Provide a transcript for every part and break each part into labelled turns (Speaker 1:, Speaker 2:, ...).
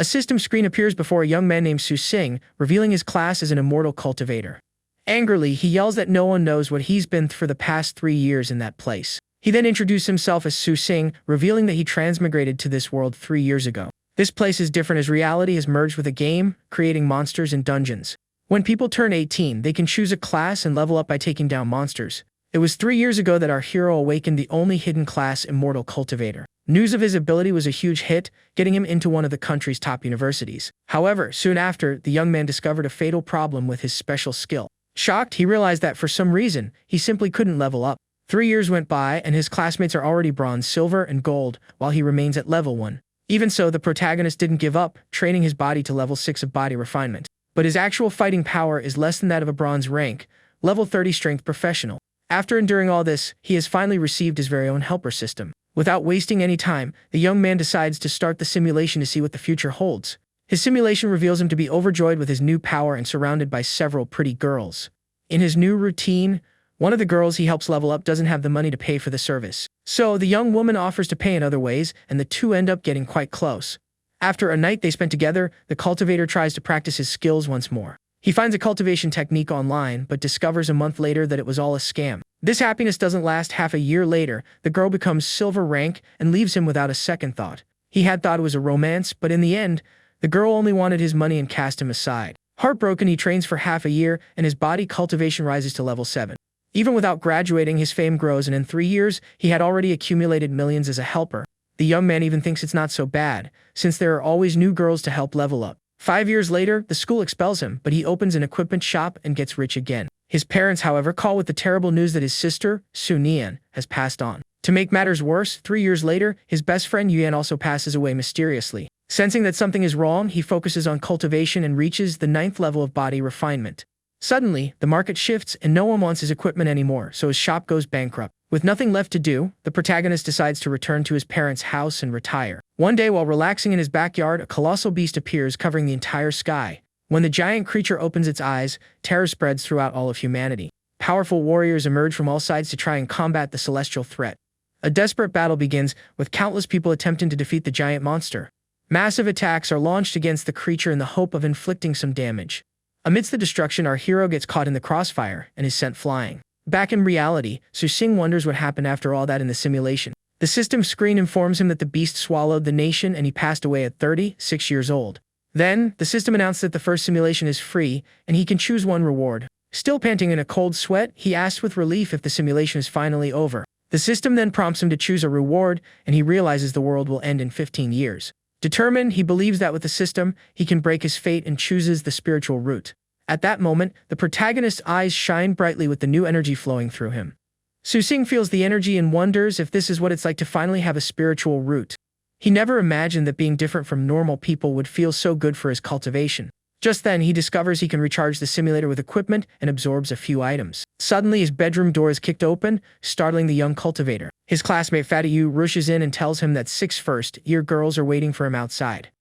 Speaker 1: A system screen appears before a young man named Su Sing, revealing his class as an immortal cultivator. Angrily, he yells that no one knows what he's been through for the past 3 years in that place. He then introduced himself as Su Sing, revealing that he transmigrated to this world 3 years ago. This place is different as reality has merged with a game, creating monsters and dungeons. When people turn 18, they can choose a class and level up by taking down monsters. It was 3 years ago that our hero awakened the only hidden class, Immortal Cultivator. News of his ability was a huge hit, getting him into one of the country's top universities. However, soon after, the young man discovered a fatal problem with his special skill. Shocked, he realized that for some reason, he simply couldn't level up. 3 years went by, and his classmates are already bronze, silver, and gold, while he remains at level 1. Even so, the protagonist didn't give up, training his body to level 6 of body refinement. But his actual fighting power is less than that of a bronze rank, level 30 strength professional. After enduring all this, he has finally received his very own helper system. Without wasting any time, the young man decides to start the simulation to see what the future holds. His simulation reveals him to be overjoyed with his new power and surrounded by several pretty girls. In his new routine, one of the girls he helps level up doesn't have the money to pay for the service. So the young woman offers to pay in other ways, and the two end up getting quite close. After a night they spent together, the cultivator tries to practice his skills once more. He finds a cultivation technique online, but discovers a month later that it was all a scam. This happiness doesn't last. Half a year later, the girl becomes silver rank and leaves him without a second thought. He had thought it was a romance, but in the end, the girl only wanted his money and cast him aside. Heartbroken, he trains for half a year, and his body cultivation rises to level 7. Even without graduating, his fame grows, and in 3 years, he had already accumulated millions as a helper. The young man even thinks it's not so bad, since there are always new girls to help level up. 5 years later, the school expels him, but he opens an equipment shop and gets rich again. His parents, however, call with the terrible news that his sister, Su Nian, has passed on. To make matters worse, 3 years later, his best friend Yuan also passes away mysteriously. Sensing that something is wrong, he focuses on cultivation and reaches the 9th level of body refinement. Suddenly, the market shifts and no one wants his equipment anymore, so his shop goes bankrupt. With nothing left to do, the protagonist decides to return to his parents' house and retire. One day, while relaxing in his backyard, a colossal beast appears, covering the entire sky. When the giant creature opens its eyes, terror spreads throughout all of humanity. Powerful warriors emerge from all sides to try and combat the celestial threat. A desperate battle begins, with countless people attempting to defeat the giant monster. Massive attacks are launched against the creature in the hope of inflicting some damage. Amidst the destruction, our hero gets caught in the crossfire and is sent flying. Back in reality, Su Sing wonders what happened after all that in the simulation. The system screen informs him that the beast swallowed the nation and he passed away at 36 years old. Then, the system announced that the first simulation is free, and he can choose one reward. Still panting in a cold sweat, he asks with relief if the simulation is finally over. The system then prompts him to choose a reward, and he realizes the world will end in 15 years. Determined, he believes that with the system, he can break his fate and chooses the spiritual route. At that moment, the protagonist's eyes shine brightly with the new energy flowing through him. Su Sing feels the energy and wonders if this is what it's like to finally have a spiritual root. He never imagined that being different from normal people would feel so good for his cultivation. Just then, he discovers he can recharge the simulator with equipment and absorbs a few items. Suddenly, his bedroom door is kicked open, startling the young cultivator. His classmate Fatty Yu rushes in and tells him that 6 first-year girls are waiting for him outside.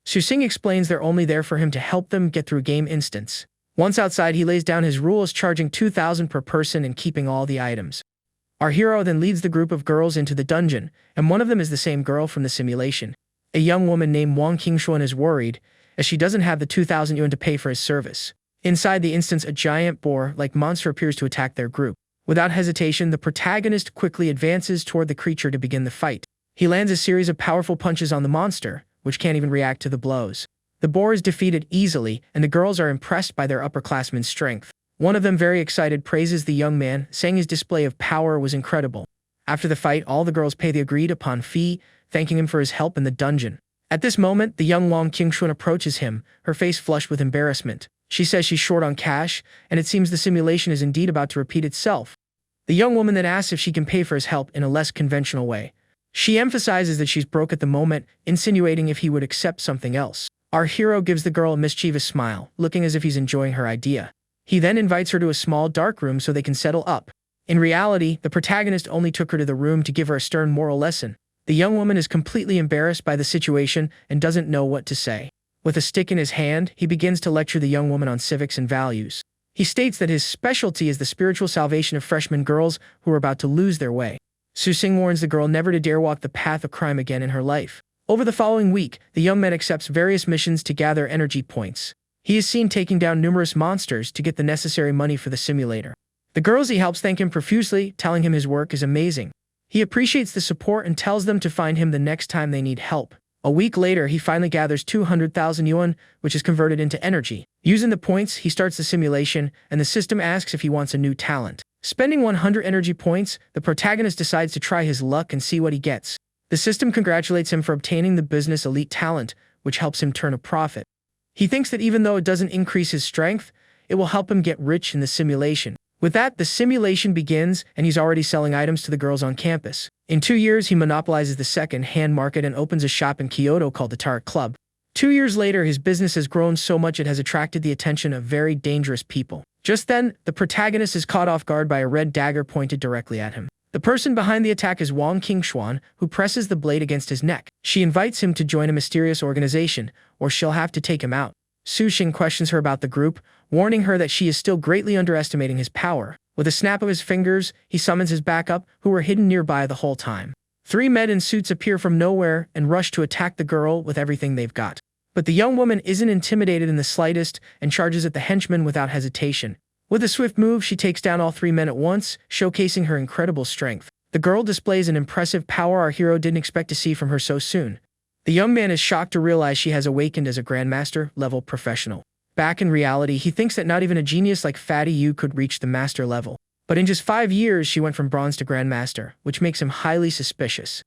Speaker 1: Su Sing explains they're only there for him to help them get through game instance. Once outside, he lays down his rules, charging 2,000 per person and keeping all the items. Our hero then leads the group of girls into the dungeon, and one of them is the same girl from the simulation. A young woman named Wang Qingshuan is worried, as she doesn't have the 2,000 yuan to pay for his service. Inside the instance, a giant boar-like monster appears to attack their group. Without hesitation, the protagonist quickly advances toward the creature to begin the fight. He lands a series of powerful punches on the monster, which can't even react to the blows. The boar is defeated easily, and the girls are impressed by their upperclassmen's strength. One of them, very excited, praises the young man, saying his display of power was incredible. After the fight, all the girls pay the agreed-upon fee, thanking him for his help in the dungeon. At this moment, the young Wang Qingshuan approaches him, her face flushed with embarrassment. She says she's short on cash, and it seems the simulation is indeed about to repeat itself. The young woman then asks if she can pay for his help in a less conventional way. She emphasizes that she's broke at the moment, insinuating if he would accept something else. Our hero gives the girl a mischievous smile, looking as if he's enjoying her idea. He then invites her to a small dark room so they can settle up. In reality, the protagonist only took her to the room to give her a stern moral lesson. The young woman is completely embarrassed by the situation and doesn't know what to say. With a stick in his hand, he begins to lecture the young woman on civics and values. He states that his specialty is the spiritual salvation of freshman girls who are about to lose their way. Su Sing warns the girl never to dare walk the path of crime again in her life. Over the following week, the young man accepts various missions to gather energy points. He is seen taking down numerous monsters to get the necessary money for the simulator. The girls he helps thank him profusely, telling him his work is amazing. He appreciates the support and tells them to find him the next time they need help. A week later, he finally gathers 200,000 yuan, which is converted into energy. Using the points, he starts the simulation, and the system asks if he wants a new talent. Spending 100 energy points, the protagonist decides to try his luck and see what he gets. The system congratulates him for obtaining the business elite talent, which helps him turn a profit. He thinks that even though it doesn't increase his strength, it will help him get rich in the simulation. With that, the simulation begins, and he's already selling items to the girls on campus. In 2 years, he monopolizes the second-hand market and opens a shop in Kyoto called the Tarot Club. 2 years later, his business has grown so much it has attracted the attention of very dangerous people. Just then, the protagonist is caught off guard by a red dagger pointed directly at him. The person behind the attack is Wang Qingshuan, who presses the blade against his neck. She invites him to join a mysterious organization, or she'll have to take him out. Su Xing questions her about the group, warning her that she is still greatly underestimating his power. With a snap of his fingers, he summons his backup, who were hidden nearby the whole time. 3 men in suits appear from nowhere and rush to attack the girl with everything they've got. But the young woman isn't intimidated in the slightest and charges at the henchmen without hesitation. With a swift move, she takes down all 3 men at once, showcasing her incredible strength. The girl displays an impressive power our hero didn't expect to see from her so soon. The young man is shocked to realize she has awakened as a Grandmaster-level professional. Back in reality, he thinks that not even a genius like Fatty Yu could reach the master level. But in just 5 years, she went from bronze to Grandmaster, which makes him highly suspicious.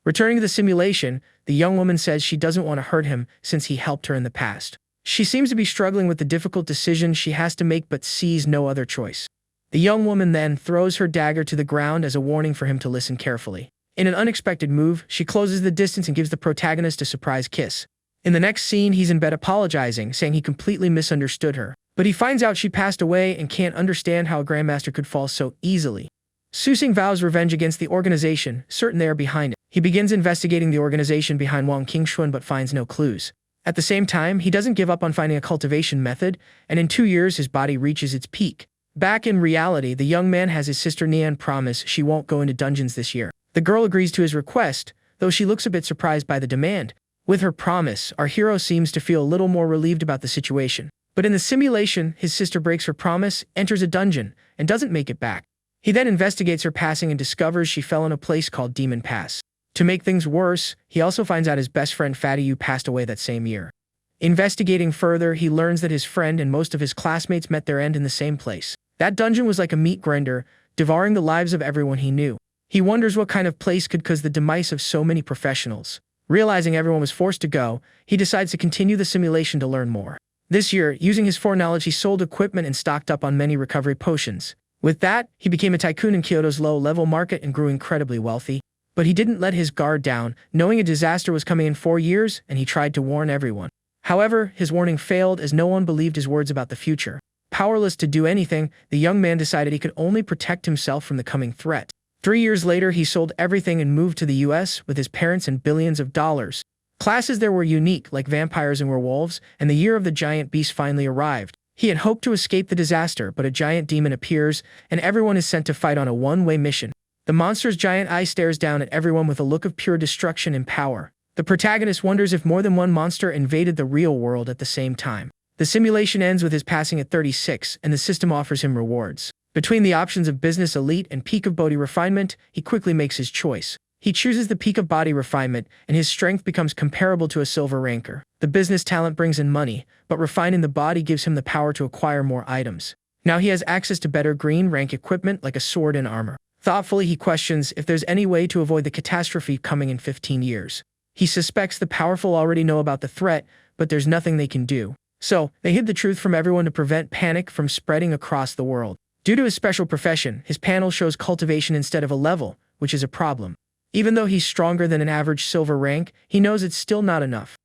Speaker 1: Returning to the simulation, the young woman says she doesn't want to hurt him since he helped her in the past. She seems to be struggling with the difficult decision she has to make but sees no other choice. The young woman then throws her dagger to the ground as a warning for him to listen carefully. In an unexpected move, she closes the distance and gives the protagonist a surprise kiss. In the next scene, he's in bed apologizing, saying he completely misunderstood her. But he finds out she passed away and can't understand how a Grandmaster could fall so easily. Su Xing vows revenge against the organization, certain they are behind it. He begins investigating the organization behind Wang Qingshuan but finds no clues. At the same time, he doesn't give up on finding a cultivation method, and in 2 years his body reaches its peak. Back in reality, the young man has his sister Nian promise she won't go into dungeons this year. The girl agrees to his request, though she looks a bit surprised by the demand. With her promise, our hero seems to feel a little more relieved about the situation. But in the simulation, his sister breaks her promise, enters a dungeon, and doesn't make it back. He then investigates her passing and discovers she fell in a place called Demon Pass. To make things worse, he also finds out his best friend Fatty Yu passed away that same year. Investigating further, he learns that his friend and most of his classmates met their end in the same place. That dungeon was like a meat grinder, devouring the lives of everyone he knew. He wonders what kind of place could cause the demise of so many professionals. Realizing everyone was forced to go, he decides to continue the simulation to learn more. This year, using his foreknowledge, he sold equipment and stocked up on many recovery potions. With that, he became a tycoon in Kyoto's low-level market and grew incredibly wealthy. But he didn't let his guard down, knowing a disaster was coming in 4 years, and he tried to warn everyone. However, his warning failed as no one believed his words about the future. Powerless to do anything, the young man decided he could only protect himself from the coming threat. 3 years later, he sold everything and moved to the US with his parents and billions of dollars. Classes there were unique, like vampires and werewolves, and the year of the giant beast finally arrived. He had hoped to escape the disaster, but a giant demon appears, and everyone is sent to fight on a one-way mission. The monster's giant eye stares down at everyone with a look of pure destruction and power. The protagonist wonders if more than one monster invaded the real world at the same time. The simulation ends with his passing at 36, and the system offers him rewards. Between the options of business elite and peak of body refinement, he quickly makes his choice. He chooses the peak of body refinement, and his strength becomes comparable to a silver ranker. The business talent brings in money, but refining the body gives him the power to acquire more items. Now he has access to better green rank equipment like a sword and armor. Thoughtfully, he questions if there's any way to avoid the catastrophe coming in 15 years. He suspects the powerful already know about the threat, but there's nothing they can do. So, they hid the truth from everyone to prevent panic from spreading across the world. Due to his special profession, his panel shows cultivation instead of a level, which is a problem. Even though he's stronger than an average silver rank, he knows it's still not enough.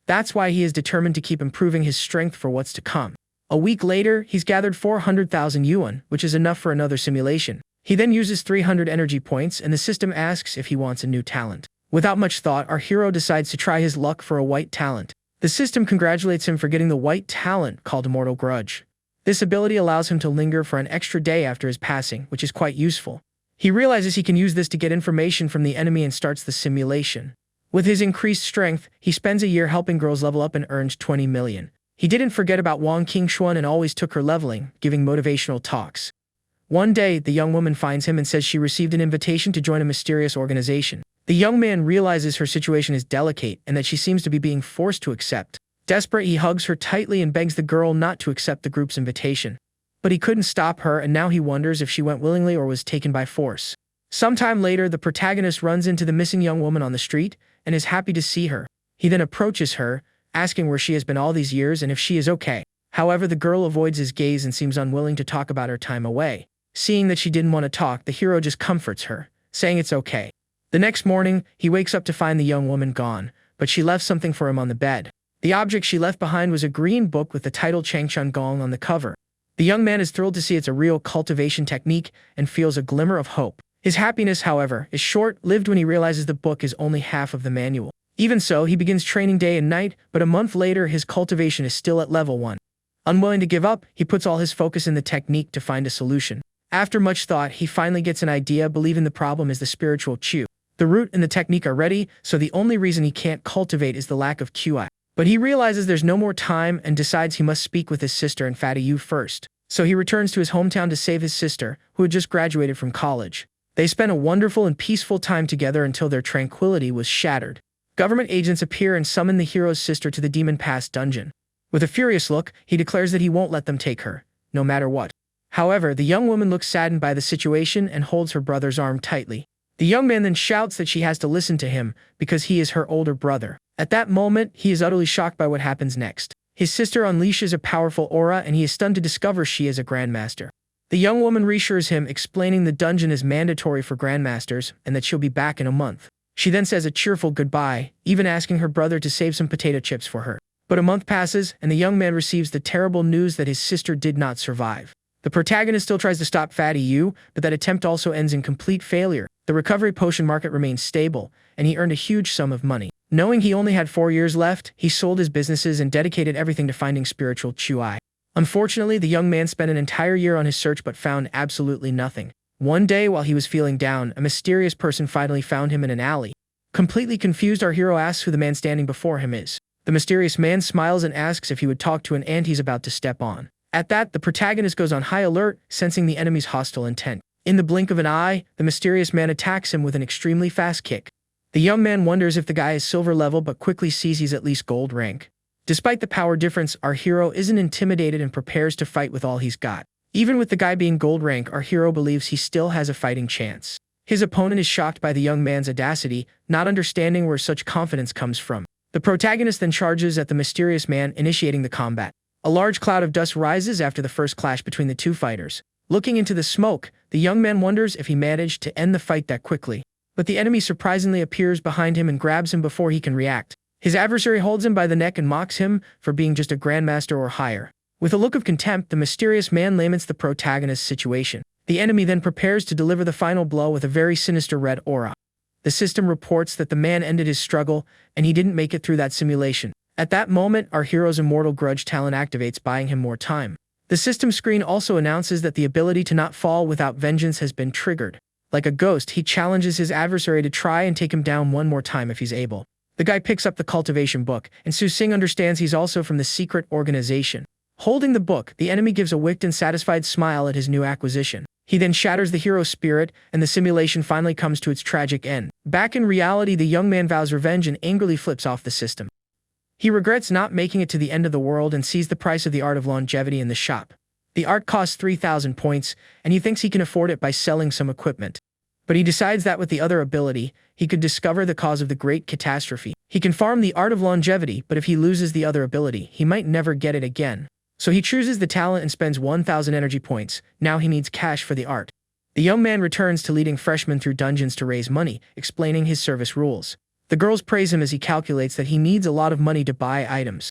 Speaker 1: That's why he is determined to keep improving his strength for what's to come. A week later, he's gathered 400,000 yuan, which is enough for another simulation. He then uses 300 energy points, and the system asks if he wants a new talent. Without much thought, our hero decides to try his luck for a white talent. The system congratulates him for getting the white talent called Immortal Grudge. This ability allows him to linger for an extra day after his passing, which is quite useful. He realizes he can use this to get information from the enemy and starts the simulation. With his increased strength, he spends a year helping girls level up and earns 20 million. He didn't forget about Wang Qingshuan and always took her leveling, giving motivational talks. One day, the young woman finds him and says she received an invitation to join a mysterious organization. The young man realizes her situation is delicate and that she seems to be being forced to accept. Desperate, he hugs her tightly and begs the girl not to accept the group's invitation. But he couldn't stop her, and now he wonders if she went willingly or was taken by force. Sometime later, the protagonist runs into the missing young woman on the street and is happy to see her. He then approaches her, asking where she has been all these years and if she is okay. However, the girl avoids his gaze and seems unwilling to talk about her time away. Seeing that she didn't want to talk, the hero just comforts her, saying it's okay. The next morning, he wakes up to find the young woman gone, but she left something for him on the bed. The object she left behind was a green book with the title Changchun Gong on the cover. The young man is thrilled to see it's a real cultivation technique and feels a glimmer of hope. His happiness, however, is short-lived when he realizes the book is only half of the manual. Even so, he begins training day and night, but a month later his cultivation is still at level 1. Unwilling to give up, he puts all his focus in the technique to find a solution. After much thought, he finally gets an idea, believing the problem is the spiritual Qi. The root and the technique are ready, so the only reason he can't cultivate is the lack of Qi. But he realizes there's no more time and decides he must speak with his sister and Fatty Yu first. So he returns to his hometown to save his sister, who had just graduated from college. They spent a wonderful and peaceful time together until their tranquility was shattered. Government agents appear and summon the hero's sister to the Demon Pass dungeon. With a furious look, he declares that he won't let them take her, no matter what. However, the young woman looks saddened by the situation and holds her brother's arm tightly. The young man then shouts that she has to listen to him because he is her older brother. At that moment, he is utterly shocked by what happens next. His sister unleashes a powerful aura and he is stunned to discover she is a grandmaster. The young woman reassures him, explaining the dungeon is mandatory for grandmasters and that she'll be back in a month. She then says a cheerful goodbye, even asking her brother to save some potato chips for her. But a month passes and the young man receives the terrible news that his sister did not survive. The protagonist still tries to stop Fatty Yu, but that attempt also ends in complete failure. The recovery potion market remains stable, and he earned a huge sum of money. Knowing he only had 4 years left, he sold his businesses and dedicated everything to finding spiritual Qi. Unfortunately, the young man spent an entire year on his search but found absolutely nothing. One day, while he was feeling down, a mysterious person finally found him in an alley. Completely confused, our hero asks who the man standing before him is. The mysterious man smiles and asks if he would talk to an ant he's about to step on. At that, the protagonist goes on high alert, sensing the enemy's hostile intent. In the blink of an eye, the mysterious man attacks him with an extremely fast kick. The young man wonders if the guy is silver level but quickly sees he's at least gold rank. Despite the power difference, our hero isn't intimidated and prepares to fight with all he's got. Even with the guy being gold rank, our hero believes he still has a fighting chance. His opponent is shocked by the young man's audacity, not understanding where such confidence comes from. The protagonist then charges at the mysterious man, initiating the combat. A large cloud of dust rises after the first clash between the two fighters. Looking into the smoke, the young man wonders if he managed to end the fight that quickly. But the enemy surprisingly appears behind him and grabs him before he can react. His adversary holds him by the neck and mocks him for being just a grandmaster or higher. With a look of contempt, the mysterious man laments the protagonist's situation. The enemy then prepares to deliver the final blow with a very sinister red aura. The system reports that the man ended his struggle, and he didn't make it through that simulation. At that moment, our hero's immortal grudge talent activates, buying him more time. The system screen also announces that the ability to not fall without vengeance has been triggered. Like a ghost, he challenges his adversary to try and take him down one more time if he's able. The guy picks up the cultivation book, and Su Xing understands he's also from the secret organization. Holding the book, the enemy gives a wicked and satisfied smile at his new acquisition. He then shatters the hero's spirit, and the simulation finally comes to its tragic end. Back in reality, the young man vows revenge and angrily flips off the system. He regrets not making it to the end of the world and sees the price of the art of longevity in the shop. The art costs 3,000 points, and he thinks he can afford it by selling some equipment. But he decides that with the other ability, he could discover the cause of the great catastrophe. He can farm the art of longevity, but if he loses the other ability, he might never get it again. So he chooses the talent and spends 1,000 energy points. Now he needs cash for the art. The young man returns to leading freshmen through dungeons to raise money, explaining his service rules. The girls praise him as he calculates that he needs a lot of money to buy items.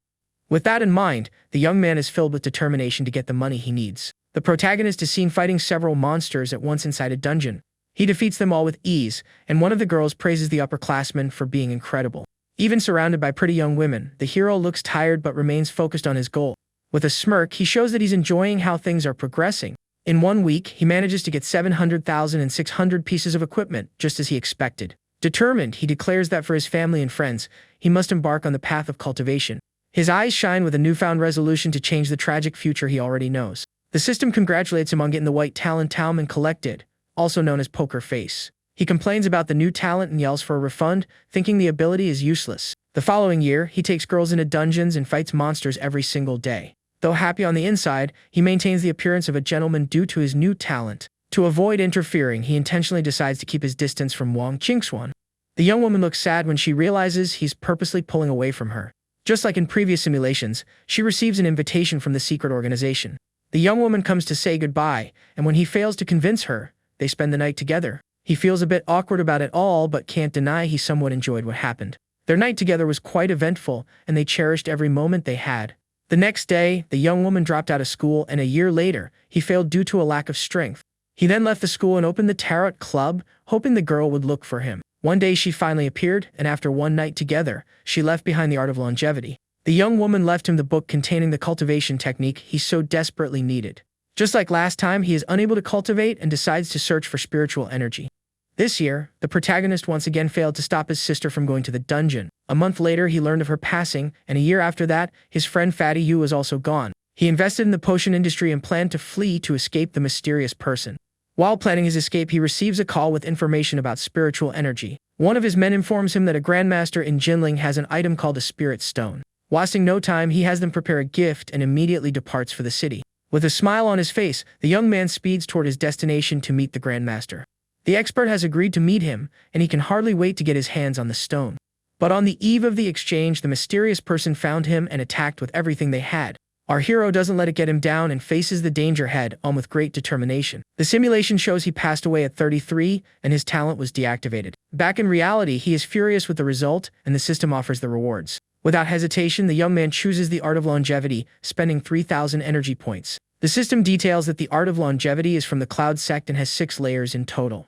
Speaker 1: With that in mind, the young man is filled with determination to get the money he needs. The protagonist is seen fighting several monsters at once inside a dungeon. He defeats them all with ease, and one of the girls praises the upperclassman for being incredible. Even surrounded by pretty young women, the hero looks tired but remains focused on his goal. With a smirk, he shows that he's enjoying how things are progressing. In 1 week, he manages to get 700,600 pieces of equipment, just as he expected. Determined, he declares that for his family and friends, he must embark on the path of cultivation. His eyes shine with a newfound resolution to change the tragic future he already knows. The system congratulates him on getting the white talent Talman collected, also known as Poker Face. He complains about the new talent and yells for a refund, thinking the ability is useless. The following year, he takes girls into dungeons and fights monsters every single day. Though happy on the inside, he maintains the appearance of a gentleman due to his new talent. To avoid interfering, he intentionally decides to keep his distance from Wang Qingxuan. The young woman looks sad when she realizes he's purposely pulling away from her. Just like in previous simulations, she receives an invitation from the secret organization. The young woman comes to say goodbye, and when he fails to convince her, they spend the night together. He feels a bit awkward about it all, but can't deny he somewhat enjoyed what happened. Their night together was quite eventful, and they cherished every moment they had. The next day, the young woman dropped out of school, and a year later, he failed due to a lack of strength. He then left the school and opened the Tarot Club, hoping the girl would look for him. One day she finally appeared, and after one night together, she left behind the art of longevity. The young woman left him the book containing the cultivation technique he so desperately needed. Just like last time, he is unable to cultivate and decides to search for spiritual energy. This year, the protagonist once again failed to stop his sister from going to the dungeon. A month later, he learned of her passing, and a year after that, his friend Fatty Yu was also gone. He invested in the potion industry and planned to flee to escape the mysterious person. While planning his escape, he receives a call with information about spiritual energy. One of his men informs him that a grandmaster in Jinling has an item called a spirit stone. Wasting no time, he has them prepare a gift and immediately departs for the city. With a smile on his face, the young man speeds toward his destination to meet the grandmaster. The expert has agreed to meet him, and he can hardly wait to get his hands on the stone. But on the eve of the exchange, the mysterious person found him and attacked with everything they had. Our hero doesn't let it get him down and faces the danger head-on with great determination. The simulation shows he passed away at 33, and his talent was deactivated. Back in reality, he is furious with the result, and the system offers the rewards. Without hesitation, the young man chooses the art of longevity, spending 3,000 energy points. The system details that the art of longevity is from the Cloud sect and has 6 layers in total.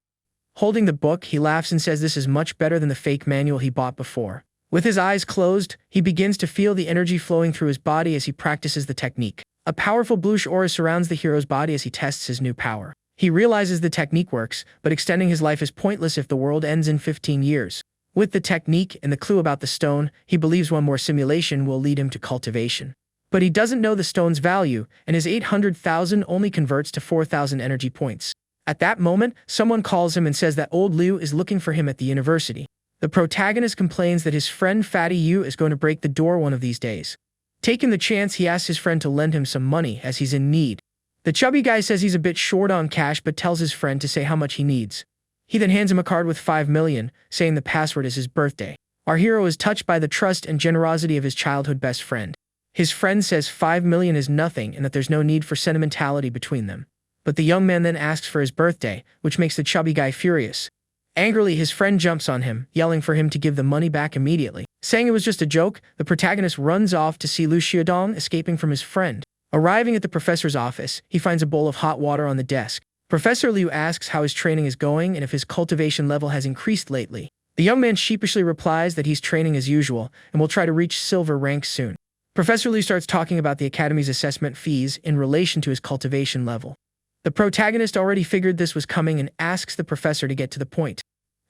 Speaker 1: Holding the book, he laughs and says this is much better than the fake manual he bought before. With his eyes closed, he begins to feel the energy flowing through his body as he practices the technique. A powerful bluish aura surrounds the hero's body as he tests his new power. He realizes the technique works, but extending his life is pointless if the world ends in 15 years. With the technique and the clue about the stone, he believes one more simulation will lead him to cultivation. But he doesn't know the stone's value, and his 800,000 only converts to 4,000 energy points. At that moment, someone calls him and says that old Liu is looking for him at the university. The protagonist complains that his friend Fatty Yu is going to break the door one of these days. Taking the chance, he asks his friend to lend him some money as he's in need. The chubby guy says he's a bit short on cash but tells his friend to say how much he needs. He then hands him a card with 5 million, saying the password is his birthday. Our hero is touched by the trust and generosity of his childhood best friend. His friend says 5 million is nothing and that there's no need for sentimentality between them. But the young man then asks for his birthday, which makes the chubby guy furious. Angrily, his friend jumps on him, yelling for him to give the money back immediately. Saying it was just a joke, the protagonist runs off to see Lu Xiaodong escaping from his friend. Arriving at the professor's office, he finds a bowl of hot water on the desk. Professor Liu asks how his training is going and if his cultivation level has increased lately. The young man sheepishly replies that he's training as usual and will try to reach silver rank soon. Professor Liu starts talking about the academy's assessment fees in relation to his cultivation level. The protagonist already figured this was coming and asks the professor to get to the point.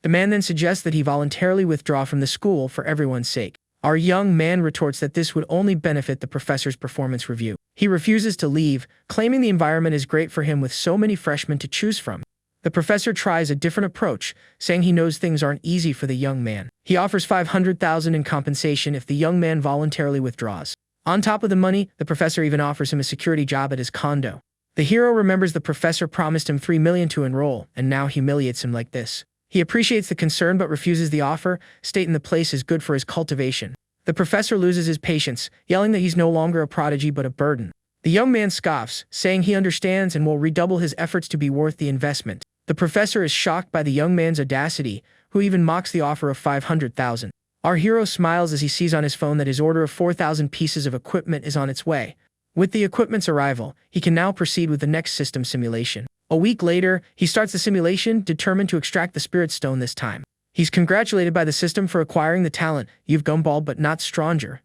Speaker 1: The man then suggests that he voluntarily withdraw from the school for everyone's sake. Our young man retorts that this would only benefit the professor's performance review. He refuses to leave, claiming the environment is great for him with so many freshmen to choose from. The professor tries a different approach, saying he knows things aren't easy for the young man. He offers 500,000 in compensation if the young man voluntarily withdraws. On top of the money, the professor even offers him a security job at his condo. The hero remembers the professor promised him 3 million to enroll, and now humiliates him like this. He appreciates the concern but refuses the offer, stating the place is good for his cultivation. The professor loses his patience, yelling that he's no longer a prodigy but a burden. The young man scoffs, saying he understands and will redouble his efforts to be worth the investment. The professor is shocked by the young man's audacity, who even mocks the offer of 500,000. Our hero smiles as he sees on his phone that his order of 4,000 pieces of equipment is on its way. With the equipment's arrival, he can now proceed with the next system simulation. A week later, he starts the simulation, determined to extract the spirit stone this time. He's congratulated by the system for acquiring the talent, "You've gone bald but not stronger."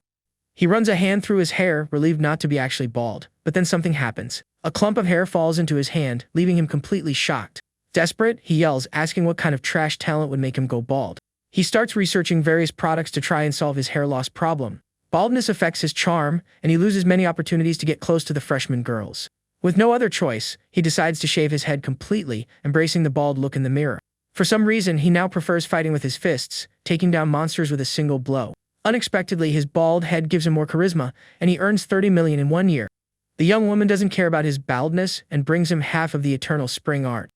Speaker 1: He runs a hand through his hair, relieved not to be actually bald. But then something happens. A clump of hair falls into his hand, leaving him completely shocked. Desperate, he yells, asking what kind of trash talent would make him go bald. He starts researching various products to try and solve his hair loss problem. Baldness affects his charm, and he loses many opportunities to get close to the freshman girls. With no other choice, he decides to shave his head completely, embracing the bald look in the mirror. For some reason, he now prefers fighting with his fists, taking down monsters with a single blow. Unexpectedly, his bald head gives him more charisma, and he earns 30 million in 1 year. The young woman doesn't care about his baldness and brings him half of the Eternal Spring art.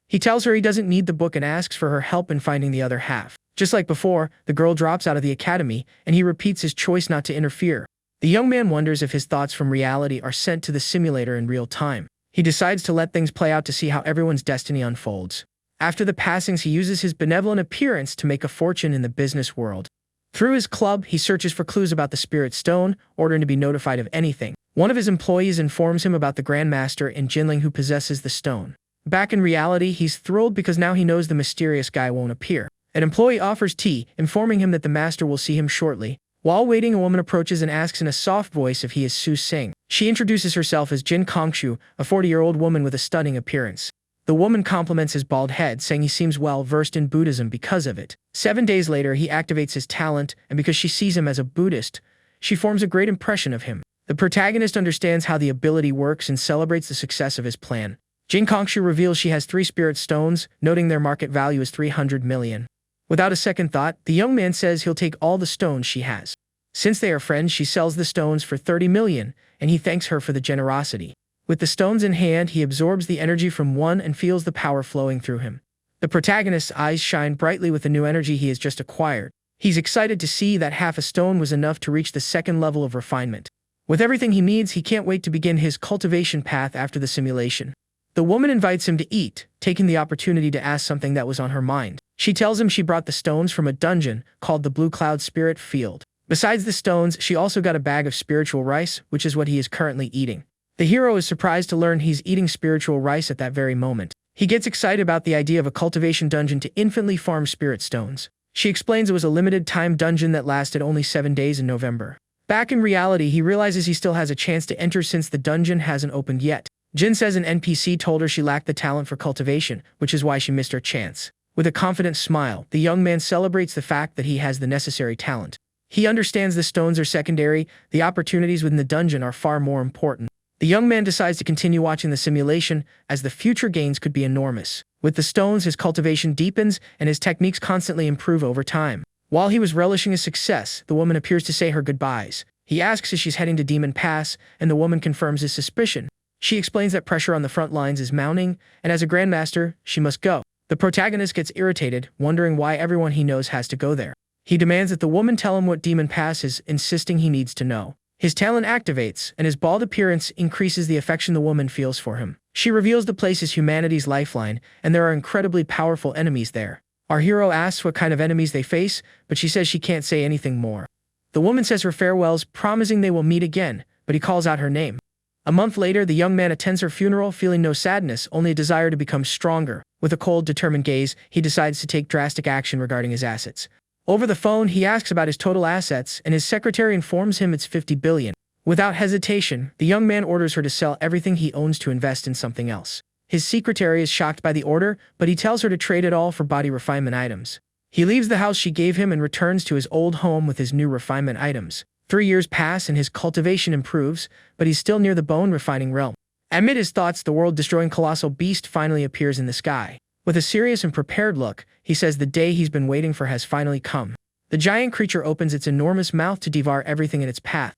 Speaker 1: He tells her he doesn't need the book and asks for her help in finding the other half. Just like before, the girl drops out of the academy, and he repeats his choice not to interfere. The young man wonders if his thoughts from reality are sent to the simulator in real time. He decides to let things play out to see how everyone's destiny unfolds. After the passings, he uses his benevolent appearance to make a fortune in the business world. Through his club, he searches for clues about the Spirit Stone, ordering to be notified of anything. One of his employees informs him about the Grandmaster in Jinling who possesses the stone. Back in reality, he's thrilled because now he knows the mysterious guy won't appear. An employee offers tea, informing him that the master will see him shortly. While waiting, a woman approaches and asks in a soft voice if he is Su Sing. She introduces herself as Jin Kongshu, a 40-year-old woman with a stunning appearance. The woman compliments his bald head, saying he seems well-versed in Buddhism because of it. 7 days later, he activates his talent, and because she sees him as a Buddhist, she forms a great impression of him. The protagonist understands how the ability works and celebrates the success of his plan. Jin Kongshu reveals she has 3 spirit stones, noting their market value is 300 million. Without a second thought, the young man says he'll take all the stones she has. Since they are friends, she sells the stones for 30 million, and he thanks her for the generosity. With the stones in hand, he absorbs the energy from one and feels the power flowing through him. The protagonist's eyes shine brightly with the new energy he has just acquired. He's excited to see that half a stone was enough to reach the second level of refinement. With everything he needs, he can't wait to begin his cultivation path after the simulation. The woman invites him to eat, taking the opportunity to ask something that was on her mind. She tells him she brought the stones from a dungeon called the Blue Cloud Spirit Field. Besides the stones, she also got a bag of spiritual rice, which is what he is currently eating. The hero is surprised to learn he's eating spiritual rice at that very moment. He gets excited about the idea of a cultivation dungeon to infinitely farm spirit stones. She explains it was a limited-time dungeon that lasted only 7 days in November. Back in reality, he realizes he still has a chance to enter since the dungeon hasn't opened yet. Jin says an NPC told her she lacked the talent for cultivation, which is why she missed her chance. With a confident smile, the young man celebrates the fact that he has the necessary talent. He understands the stones are secondary, the opportunities within the dungeon are far more important. The young man decides to continue watching the simulation, as the future gains could be enormous. With the stones, his cultivation deepens, and his techniques constantly improve over time. While he was relishing his success, the woman appears to say her goodbyes. He asks if she's heading to Demon Pass, and the woman confirms his suspicion. She explains that pressure on the front lines is mounting, and as a grandmaster, she must go. The protagonist gets irritated, wondering why everyone he knows has to go there. He demands that the woman tell him what Demon Pass is, insisting he needs to know. His talent activates, and his bald appearance increases the affection the woman feels for him. She reveals the place is humanity's lifeline, and there are incredibly powerful enemies there. Our hero asks what kind of enemies they face, but she says she can't say anything more. The woman says her farewells, promising they will meet again, but he calls out her name. A month later, the young man attends her funeral, feeling no sadness, only a desire to become stronger. With a cold, determined gaze, he decides to take drastic action regarding his assets. Over the phone, he asks about his total assets, and his secretary informs him it's 50 billion. Without hesitation, the young man orders her to sell everything he owns to invest in something else. His secretary is shocked by the order, but he tells her to trade it all for body refinement items. He leaves the house she gave him and returns to his old home with his new refinement items. 3 years pass and his cultivation improves, but he's still near the bone refining realm. Amid his thoughts, the world-destroying colossal beast finally appears in the sky. With a serious and prepared look, he says the day he's been waiting for has finally come. The giant creature opens its enormous mouth to devour everything in its path.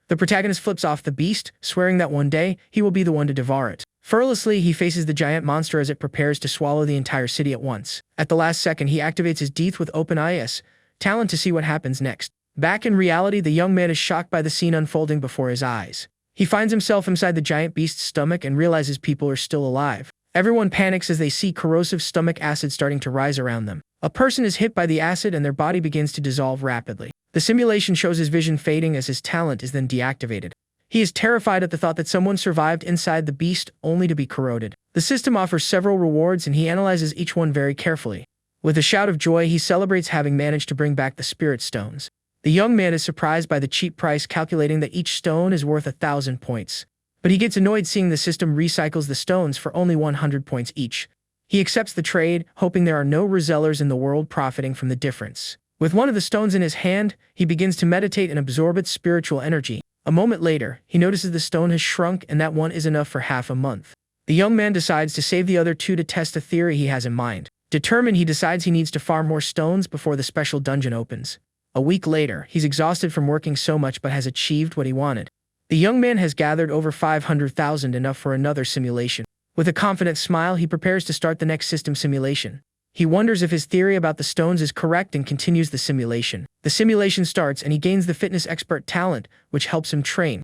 Speaker 1: The protagonist flips off the beast, swearing that one day, he will be the one to devour it. Fearlessly, he faces the giant monster as it prepares to swallow the entire city at once. At the last second, he activates his teeth with open eyes, talent to see what happens next. Back in reality, the young man is shocked by the scene unfolding before his eyes. He finds himself inside the giant beast's stomach and realizes people are still alive. Everyone panics as they see corrosive stomach acid starting to rise around them. A person is hit by the acid and their body begins to dissolve rapidly. The simulation shows his vision fading as his talent is then deactivated. He is terrified at the thought that someone survived inside the beast only to be corroded. The system offers several rewards and he analyzes each one very carefully. With a shout of joy, he celebrates having managed to bring back the spirit stones. The young man is surprised by the cheap price, calculating that each stone is worth 1,000 points. But he gets annoyed seeing the system recycles the stones for only 100 points each. He accepts the trade, hoping there are no resellers in the world profiting from the difference. With one of the stones in his hand, he begins to meditate and absorb its spiritual energy. A moment later, he notices the stone has shrunk and that one is enough for half a month. The young man decides to save the other two to test a theory he has in mind. Determined, he decides he needs to farm more stones before the special dungeon opens. A week later, he's exhausted from working so much but has achieved what he wanted. The young man has gathered over 500,000, enough for another simulation. With a confident smile, he prepares to start the next system simulation. He wonders if his theory about the stones is correct and continues the simulation. The simulation starts and he gains the fitness expert talent, which helps him train.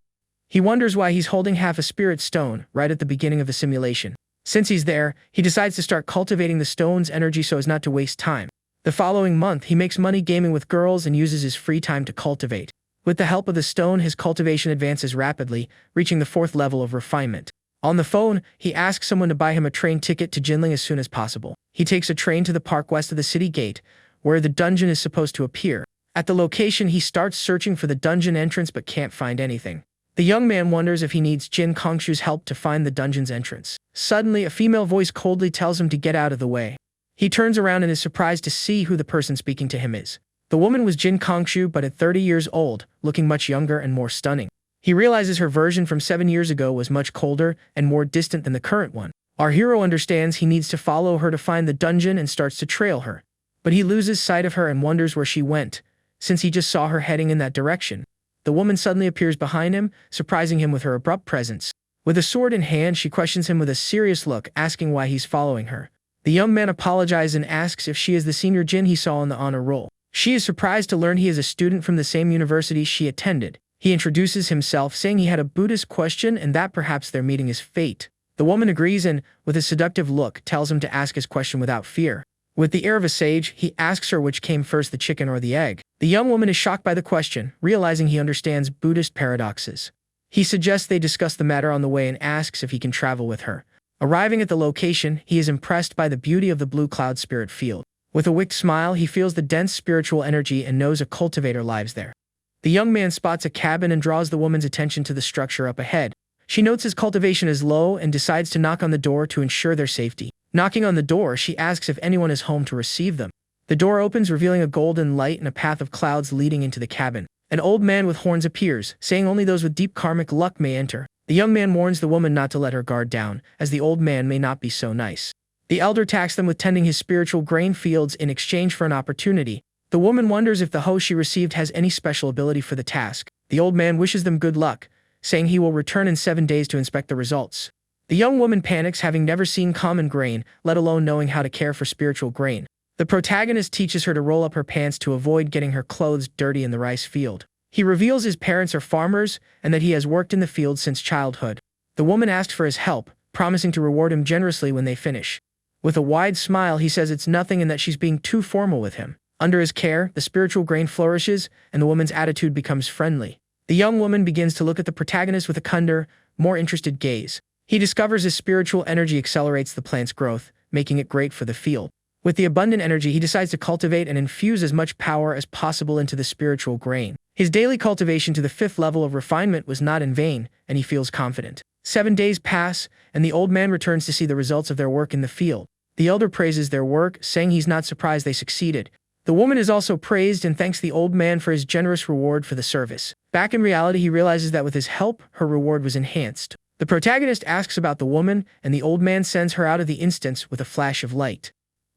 Speaker 1: He wonders why he's holding half a spirit stone right at the beginning of the simulation. Since he's there, he decides to start cultivating the stone's energy so as not to waste time. The following month, he makes money gaming with girls and uses his free time to cultivate. With the help of the stone, his cultivation advances rapidly, reaching the 4th level of refinement. On the phone, he asks someone to buy him a train ticket to Jinling as soon as possible. He takes a train to the park west of the city gate, where the dungeon is supposed to appear. At the location, he starts searching for the dungeon entrance but can't find anything. The young man wonders if he needs Jin Kongshu's help to find the dungeon's entrance. Suddenly, a female voice coldly tells him to get out of the way. He turns around and is surprised to see who the person speaking to him is. The woman was Jin Kongshu, but at 30 years old, looking much younger and more stunning. He realizes her version from 7 years ago was much colder and more distant than the current one. Our hero understands he needs to follow her to find the dungeon and starts to trail her. But he loses sight of her and wonders where she went, since he just saw her heading in that direction. The woman suddenly appears behind him, surprising him with her abrupt presence. With a sword in hand, she questions him with a serious look, asking why he's following her. The young man apologizes and asks if she is the senior Jin he saw on the honor roll. She is surprised to learn he is a student from the same university she attended. He introduces himself, saying he had a Buddhist question and that perhaps their meeting is fate. The woman agrees and, with a seductive look, tells him to ask his question without fear. With the air of a sage, he asks her which came first, the chicken or the egg. The young woman is shocked by the question, realizing he understands Buddhist paradoxes. He suggests they discuss the matter on the way and asks if he can travel with her. Arriving at the location, he is impressed by the beauty of the blue cloud spirit field. With a wicked smile, he feels the dense spiritual energy and knows a cultivator lives there. The young man spots a cabin and draws the woman's attention to the structure up ahead. She notes his cultivation is low and decides to knock on the door to ensure their safety. Knocking on the door, she asks if anyone is home to receive them. The door opens, revealing a golden light and a path of clouds leading into the cabin. An old man with horns appears, saying only those with deep karmic luck may enter. The young man warns the woman not to let her guard down, as the old man may not be so nice. The elder tasks them with tending his spiritual grain fields in exchange for an opportunity. The woman wonders if the host she received has any special ability for the task. The old man wishes them good luck, saying he will return in 7 days to inspect the results. The young woman panics, having never seen common grain, let alone knowing how to care for spiritual grain. The protagonist teaches her to roll up her pants to avoid getting her clothes dirty in the rice field. He reveals his parents are farmers and that he has worked in the field since childhood. The woman asks for his help, promising to reward him generously when they finish. With a wide smile, he says it's nothing and that she's being too formal with him. Under his care, the spiritual grain flourishes and the woman's attitude becomes friendly. The young woman begins to look at the protagonist with a kinder, more interested gaze. He discovers his spiritual energy accelerates the plant's growth, making it great for the field. With the abundant energy, he decides to cultivate and infuse as much power as possible into the spiritual grain. His daily cultivation to the 5th level of refinement was not in vain, and he feels confident. 7 days pass, and the old man returns to see the results of their work in the field. The elder praises their work, saying he's not surprised they succeeded. The woman is also praised and thanks the old man for his generous reward for the service. Back in reality, he realizes that with his help, her reward was enhanced. The protagonist asks about the woman, and the old man sends her out of the instance with a flash of light.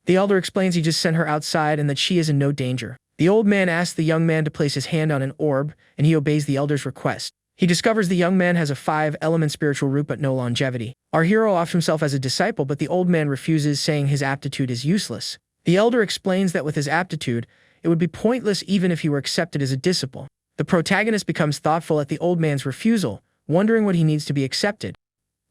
Speaker 1: The elder explains he just sent her outside and that she is in no danger. The old man asks the young man to place his hand on an orb, and he obeys the elder's request. He discovers the young man has a 5-element spiritual root but no longevity. Our hero offers himself as a disciple, but the old man refuses, saying his aptitude is useless. The elder explains that with his aptitude, it would be pointless even if he were accepted as a disciple. The protagonist becomes thoughtful at the old man's refusal, wondering what he needs to be accepted.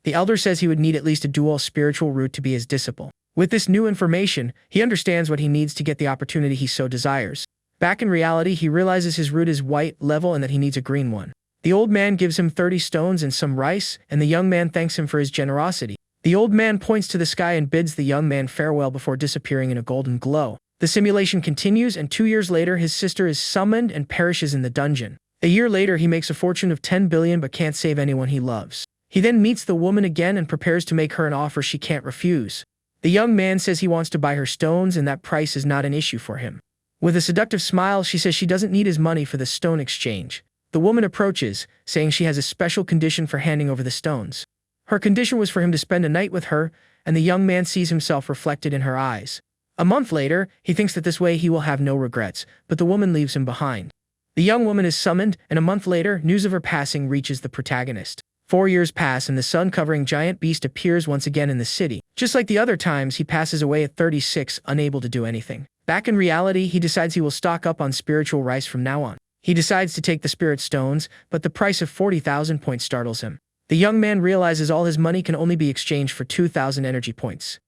Speaker 1: The elder says he would need at least a dual spiritual root to be his disciple. With this new information, he understands what he needs to get the opportunity he so desires. Back in reality, he realizes his root is white level and that he needs a green one. The old man gives him 30 stones and some rice, and the young man thanks him for his generosity. The old man points to the sky and bids the young man farewell before disappearing in a golden glow. The simulation continues, and 2 years later, his sister is summoned and perishes in the dungeon. A year later, he makes a fortune of 10 billion but can't save anyone he loves. He then meets the woman again and prepares to make her an offer she can't refuse. The young man says he wants to buy her stones and that price is not an issue for him. With a seductive smile, she says she doesn't need his money for the stone exchange. The woman approaches, saying she has a special condition for handing over the stones. Her condition was for him to spend a night with her, and the young man sees himself reflected in her eyes. A month later, he thinks that this way he will have no regrets, but the woman leaves him behind. The young woman is summoned, and a month later, news of her passing reaches the protagonist. 4 years pass and the sun-covering giant beast appears once again in the city. Just like the other times, he passes away at 36, unable to do anything. Back in reality, he decides he will stock up on spiritual rice from now on. He decides to take the spirit stones, but the price of 40,000 points startles him. The young man realizes all his money can only be exchanged for 2,000 energy points.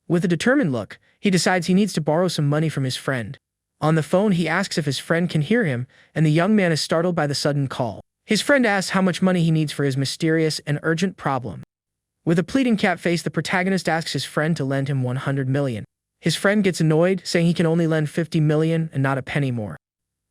Speaker 1: With a determined look, he decides he needs to borrow some money from his friend. On the phone, he asks if his friend can hear him, and the young man is startled by the sudden call. His friend asks how much money he needs for his mysterious and urgent problem. With a pleading cat face, the protagonist asks his friend to lend him 100 million. His friend gets annoyed, saying he can only lend 50 million and not a penny more.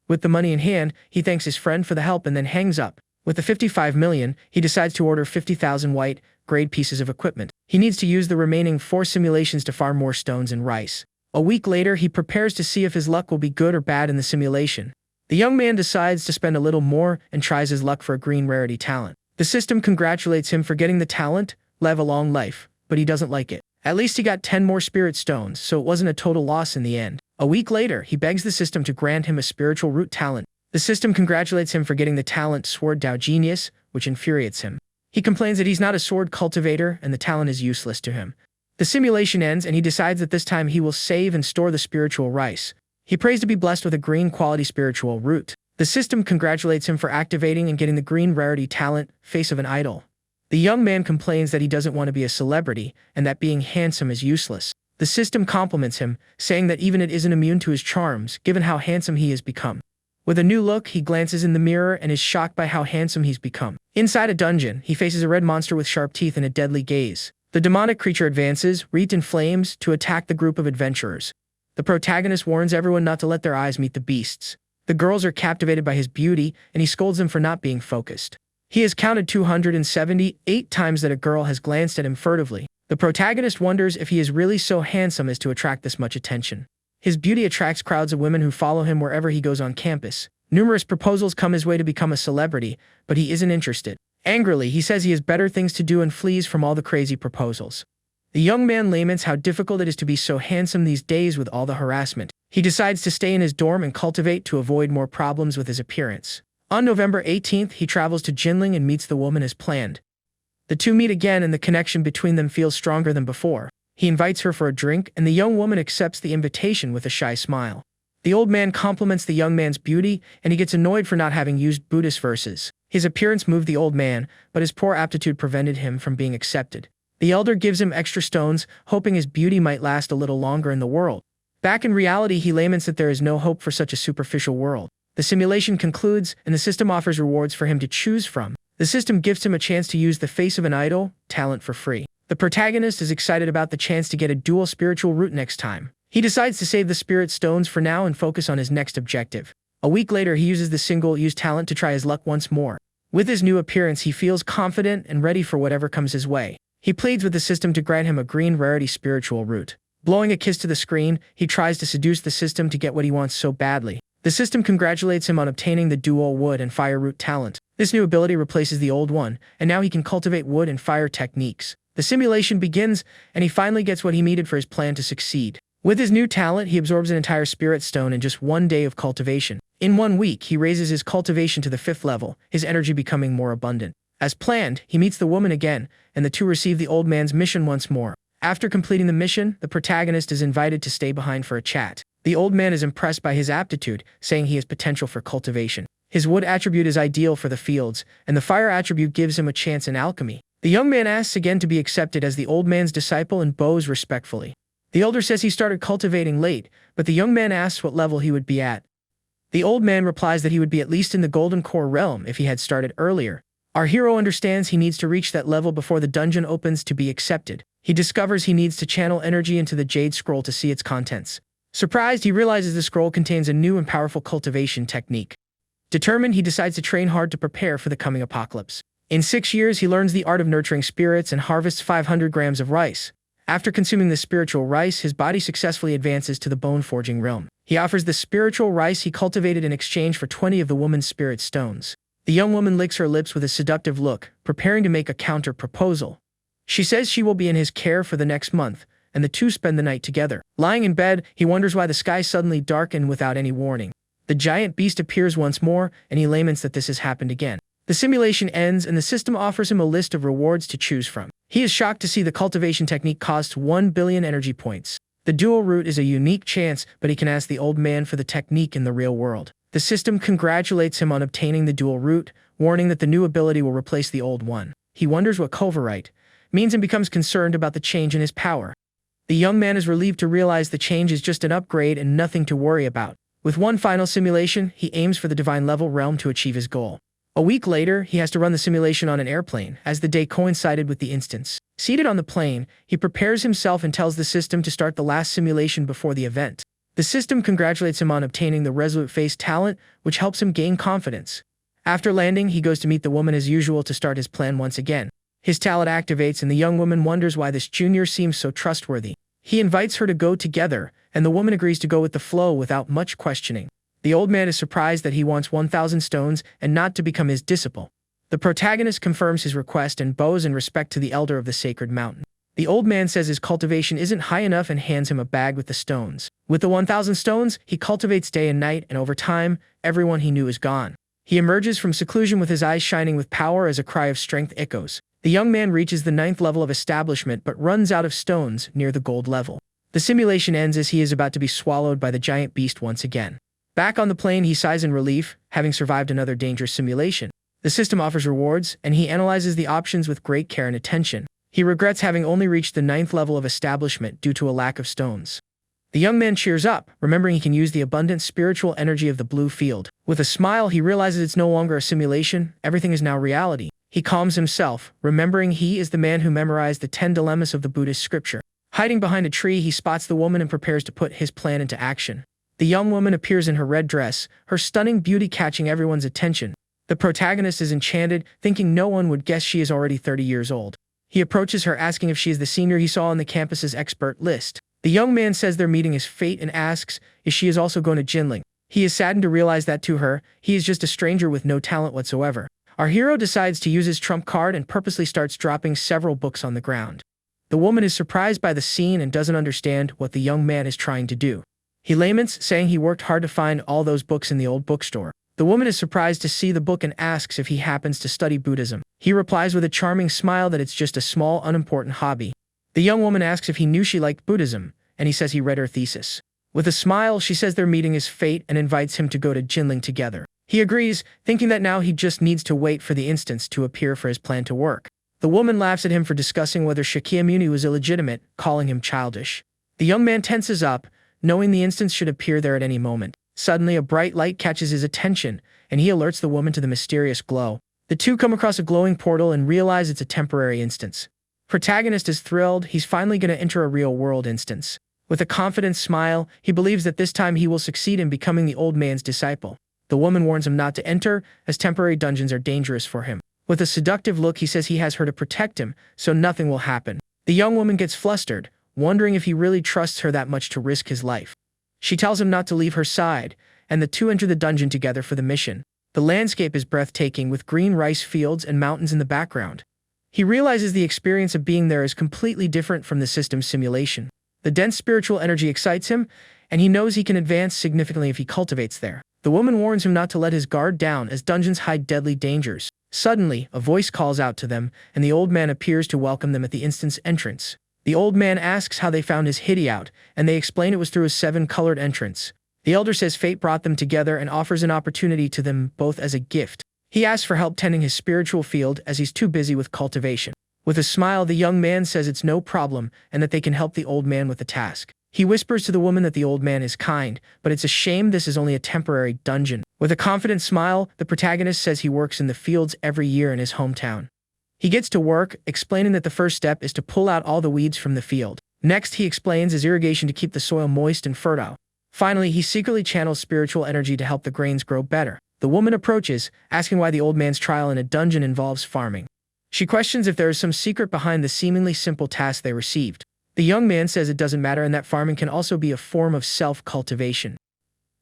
Speaker 1: With the money in hand, he thanks his friend for the help and then hangs up. With the 55 million, he decides to order 50,000 white-grade pieces of equipment. He needs to use the remaining 4 simulations to farm more stones and rice. A week later, he prepares to see if his luck will be good or bad in the simulation. The young man decides to spend a little more and tries his luck for a green rarity talent. The system congratulates him for getting the talent, live a long life, but he doesn't like it. At least he got 10 more spirit stones, so it wasn't a total loss in the end. A week later, he begs the system to grant him a spiritual root talent. The system congratulates him for getting the talent Sword Dao Genius, which infuriates him. He complains that he's not a sword cultivator and the talent is useless to him. The simulation ends and he decides that this time he will save and store the spiritual rice. He prays to be blessed with a green quality spiritual root. The system congratulates him for activating and getting the green rarity talent, Face of an Idol. The young man complains that he doesn't want to be a celebrity and that being handsome is useless. The system compliments him, saying that even it isn't immune to his charms, given how handsome he has become. With a new look, he glances in the mirror and is shocked by how handsome he's become. Inside a dungeon, he faces a red monster with sharp teeth and a deadly gaze. The demonic creature advances, wreathed in flames, to attack the group of adventurers. The protagonist warns everyone not to let their eyes meet the beasts. The girls are captivated by his beauty, and he scolds them for not being focused. He has counted 278 times that a girl has glanced at him furtively. The protagonist wonders if he is really so handsome as to attract this much attention. His beauty attracts crowds of women who follow him wherever he goes on campus. Numerous proposals come his way to become a celebrity, but he isn't interested. Angrily, he says he has better things to do and flees from all the crazy proposals. The young man laments how difficult it is to be so handsome these days with all the harassment. He decides to stay in his dorm and cultivate to avoid more problems with his appearance. On November 18th, he travels to Jinling and meets the woman as planned. The two meet again and the connection between them feels stronger than before. He invites her for a drink and the young woman accepts the invitation with a shy smile. The old man compliments the young man's beauty and he gets annoyed for not having used Buddhist verses. His appearance moved the old man, but his poor aptitude prevented him from being accepted. The elder gives him extra stones, hoping his beauty might last a little longer in the world. Back in reality, he laments that there is no hope for such a superficial world. The simulation concludes, and the system offers rewards for him to choose from. The system gives him a chance to use the Face of an Idol talent for free. The protagonist is excited about the chance to get a dual spiritual root next time. He decides to save the spirit stones for now and focus on his next objective. A week later, he uses the single-use talent to try his luck once more. With his new appearance, he feels confident and ready for whatever comes his way. He pleads with the system to grant him a green rarity spiritual root. Blowing a kiss to the screen, he tries to seduce the system to get what he wants so badly. The system congratulates him on obtaining the dual wood and fire root talent. This new ability replaces the old one, and now he can cultivate wood and fire techniques. The simulation begins, and he finally gets what he needed for his plan to succeed. With his new talent, he absorbs an entire spirit stone in just 1 day of cultivation. In 1 week, he raises his cultivation to the 5th level, his energy becoming more abundant. As planned, he meets the woman again, and the two receive the old man's mission once more. After completing the mission, the protagonist is invited to stay behind for a chat. The old man is impressed by his aptitude, saying he has potential for cultivation. His wood attribute is ideal for the fields, and the fire attribute gives him a chance in alchemy. The young man asks again to be accepted as the old man's disciple and bows respectfully. The elder says he started cultivating late, but the young man asks what level he would be at. The old man replies that he would be at least in the Golden Core realm if he had started earlier. Our hero understands he needs to reach that level before the dungeon opens to be accepted. He discovers he needs to channel energy into the Jade Scroll to see its contents. Surprised, he realizes the scroll contains a new and powerful cultivation technique. Determined, he decides to train hard to prepare for the coming apocalypse. In 6 years, he learns the art of nurturing spirits and harvests 500 grams of rice. After consuming the spiritual rice, his body successfully advances to the bone-forging realm. He offers the spiritual rice he cultivated in exchange for 20 of the woman's spirit stones. The young woman licks her lips with a seductive look, preparing to make a counter-proposal. She says she will be in his care for the next month, and the two spend the night together. Lying in bed, he wonders why the sky suddenly darkened without any warning. The giant beast appears once more, and he laments that this has happened again. The simulation ends, and the system offers him a list of rewards to choose from. He is shocked to see the cultivation technique costs 1 billion energy points. The dual route is a unique chance, but he can ask the old man for the technique in the real world. The system congratulates him on obtaining the dual route, warning that the new ability will replace the old one. He wonders what Coverite means and becomes concerned about the change in his power. The young man is relieved to realize the change is just an upgrade and nothing to worry about. With one final simulation, he aims for the divine level realm to achieve his goal. A week later, he has to run the simulation on an airplane, as the day coincided with the instance. Seated on the plane, he prepares himself and tells the system to start the last simulation before the event. The system congratulates him on obtaining the Resolute Face talent, which helps him gain confidence. After landing, he goes to meet the woman as usual to start his plan once again. His talent activates, and the young woman wonders why this junior seems so trustworthy. He invites her to go together, and the woman agrees to go with the flow without much questioning. The old man is surprised that he wants 1,000 stones and not to become his disciple. The protagonist confirms his request and bows in respect to the elder of the sacred mountain. The old man says his cultivation isn't high enough and hands him a bag with the stones. With the 1,000 stones, he cultivates day and night, and over time, everyone he knew is gone. He emerges from seclusion with his eyes shining with power as a cry of strength echoes. The young man reaches the 9th level of establishment but runs out of stones near the gold level. The simulation ends as he is about to be swallowed by the giant beast once again. Back on the plane, he sighs in relief, having survived another dangerous simulation. The system offers rewards, and he analyzes the options with great care and attention. He regrets having only reached the 9th level of establishment due to a lack of stones. The young man cheers up, remembering he can use the abundant spiritual energy of the blue field. With a smile, he realizes it's no longer a simulation, everything is now reality. He calms himself, remembering he is the man who memorized the 10 dilemmas of the Buddhist scripture. Hiding behind a tree, he spots the woman and prepares to put his plan into action. The young woman appears in her red dress, her stunning beauty catching everyone's attention. The protagonist is enchanted, thinking no one would guess she is already 30 years old. He approaches her, asking if she is the senior he saw on the campus's expert list. The young man says their meeting is fate and asks if she is also going to Jinling. He is saddened to realize that to her, he is just a stranger with no talent whatsoever. Our hero decides to use his trump card and purposely starts dropping several books on the ground. The woman is surprised by the scene and doesn't understand what the young man is trying to do. He laments, saying he worked hard to find all those books in the old bookstore. The woman is surprised to see the book and asks if he happens to study Buddhism. He replies with a charming smile that it's just a small, unimportant hobby. The young woman asks if he knew she liked Buddhism, and he says he read her thesis. With a smile, she says their meeting is fate and invites him to go to Jinling together. He agrees, thinking that now he just needs to wait for the instance to appear for his plan to work. The woman laughs at him for discussing whether Shakyamuni was illegitimate, calling him childish. The young man tenses up, knowing the instance should appear there at any moment. Suddenly, a bright light catches his attention, and he alerts the woman to the mysterious glow. The two come across a glowing portal and realize it's a temporary instance. Protagonist is thrilled, he's finally going to enter a real-world instance. With a confident smile, he believes that this time he will succeed in becoming the old man's disciple. The woman warns him not to enter, as temporary dungeons are dangerous for him. With a seductive look, he says he has her to protect him, so nothing will happen. The young woman gets flustered, wondering if he really trusts her that much to risk his life. She tells him not to leave her side, and the two enter the dungeon together for the mission. The landscape is breathtaking, with green rice fields and mountains in the background. He realizes the experience of being there is completely different from the system's simulation. The dense spiritual energy excites him, and he knows he can advance significantly if he cultivates there. The woman warns him not to let his guard down, as dungeons hide deadly dangers. Suddenly, a voice calls out to them, and the old man appears to welcome them at the instant's entrance. The old man asks how they found his hideout, and they explain it was through a 7-colored entrance. The elder says fate brought them together and offers an opportunity to them both as a gift. He asks for help tending his spiritual field as he's too busy with cultivation. With a smile, the young man says it's no problem and that they can help the old man with the task. He whispers to the woman that the old man is kind, but it's a shame this is only a temporary dungeon. With a confident smile, the protagonist says he works in the fields every year in his hometown. He gets to work, explaining that the first step is to pull out all the weeds from the field. Next, he explains his irrigation to keep the soil moist and fertile. Finally, he secretly channels spiritual energy to help the grains grow better. The woman approaches, asking why the old man's trial in a dungeon involves farming. She questions if there is some secret behind the seemingly simple task they received. The young man says it doesn't matter and that farming can also be a form of self-cultivation.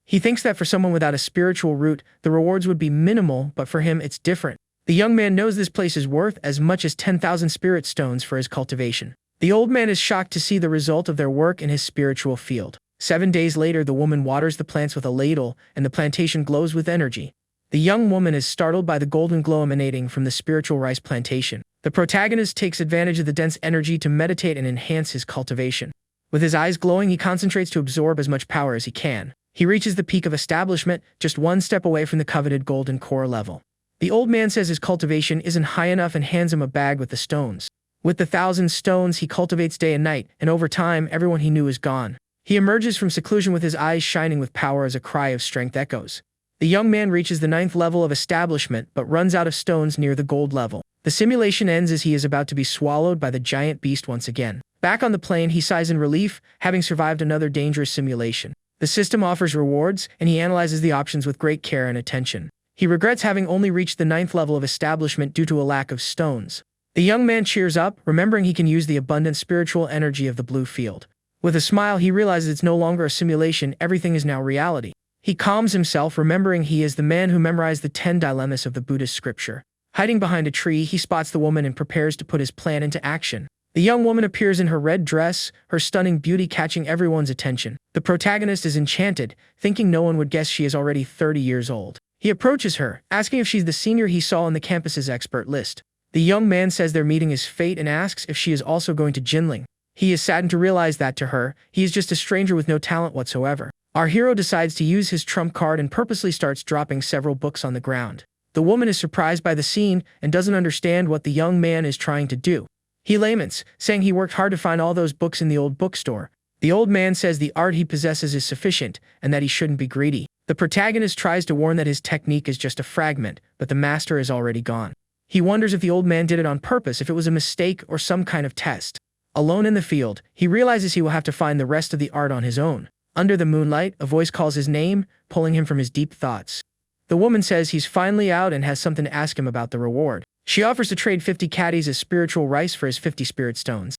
Speaker 1: He thinks that for someone without a spiritual root, the rewards would be minimal, but for him it's different. The young man knows this place is worth as much as 10,000 spirit stones for his cultivation. The old man is shocked to see the result of their work in his spiritual field. 7 days later, the woman waters the plants with a ladle, and the plantation glows with energy. The young woman is startled by the golden glow emanating from the spiritual rice plantation. The protagonist takes advantage of the dense energy to meditate and enhance his cultivation. With his eyes glowing, he concentrates to absorb as much power as he can. He reaches the peak of establishment, just one step away from the coveted golden core level. The old man says his cultivation isn't high enough and hands him a bag with the stones. With the 1,000 stones, he cultivates day and night, and over time, everyone he knew is gone. He emerges from seclusion with his eyes shining with power as a cry of strength echoes. The young man reaches the 9th level of establishment but runs out of stones near the gold level. The simulation ends as he is about to be swallowed by the giant beast once again. Back on the plane, he sighs in relief, having survived another dangerous simulation. The system offers rewards, and he analyzes the options with great care and attention. He regrets having only reached the 9th level of establishment due to a lack of stones. The young man cheers up, remembering he can use the abundant spiritual energy of the blue field. With a smile, he realizes it's no longer a simulation, everything is now reality. He calms himself, remembering he is the man who memorized the 10 dilemmas of the Buddhist scripture. Hiding behind a tree, he spots the woman and prepares to put his plan into action. The young woman appears in her red dress, her stunning beauty catching everyone's attention. The protagonist is enchanted, thinking no one would guess she is already 30 years old. He approaches her, asking if she's the senior he saw on the campus's expert list. The young man says their meeting is fate and asks if she is also going to Jinling. He is saddened to realize that to her, he is just a stranger with no talent whatsoever. Our hero decides to use his trump card and purposely starts dropping several books on the ground. The woman is surprised by the scene and doesn't understand what the young man is trying to do. He laments, saying he worked hard to find all those books in the old bookstore. The old man says the art he possesses is sufficient and that he shouldn't be greedy. The protagonist tries to warn that his technique is just a fragment, but the master is already gone. He wonders if the old man did it on purpose, if it was a mistake or some kind of test. Alone in the field, he realizes he will have to find the rest of the art on his own. Under the moonlight, a voice calls his name, pulling him from his deep thoughts. The woman says he's finally out and has something to ask him about the reward. She offers to trade 50 caddies as spiritual rice for his 50 spirit stones.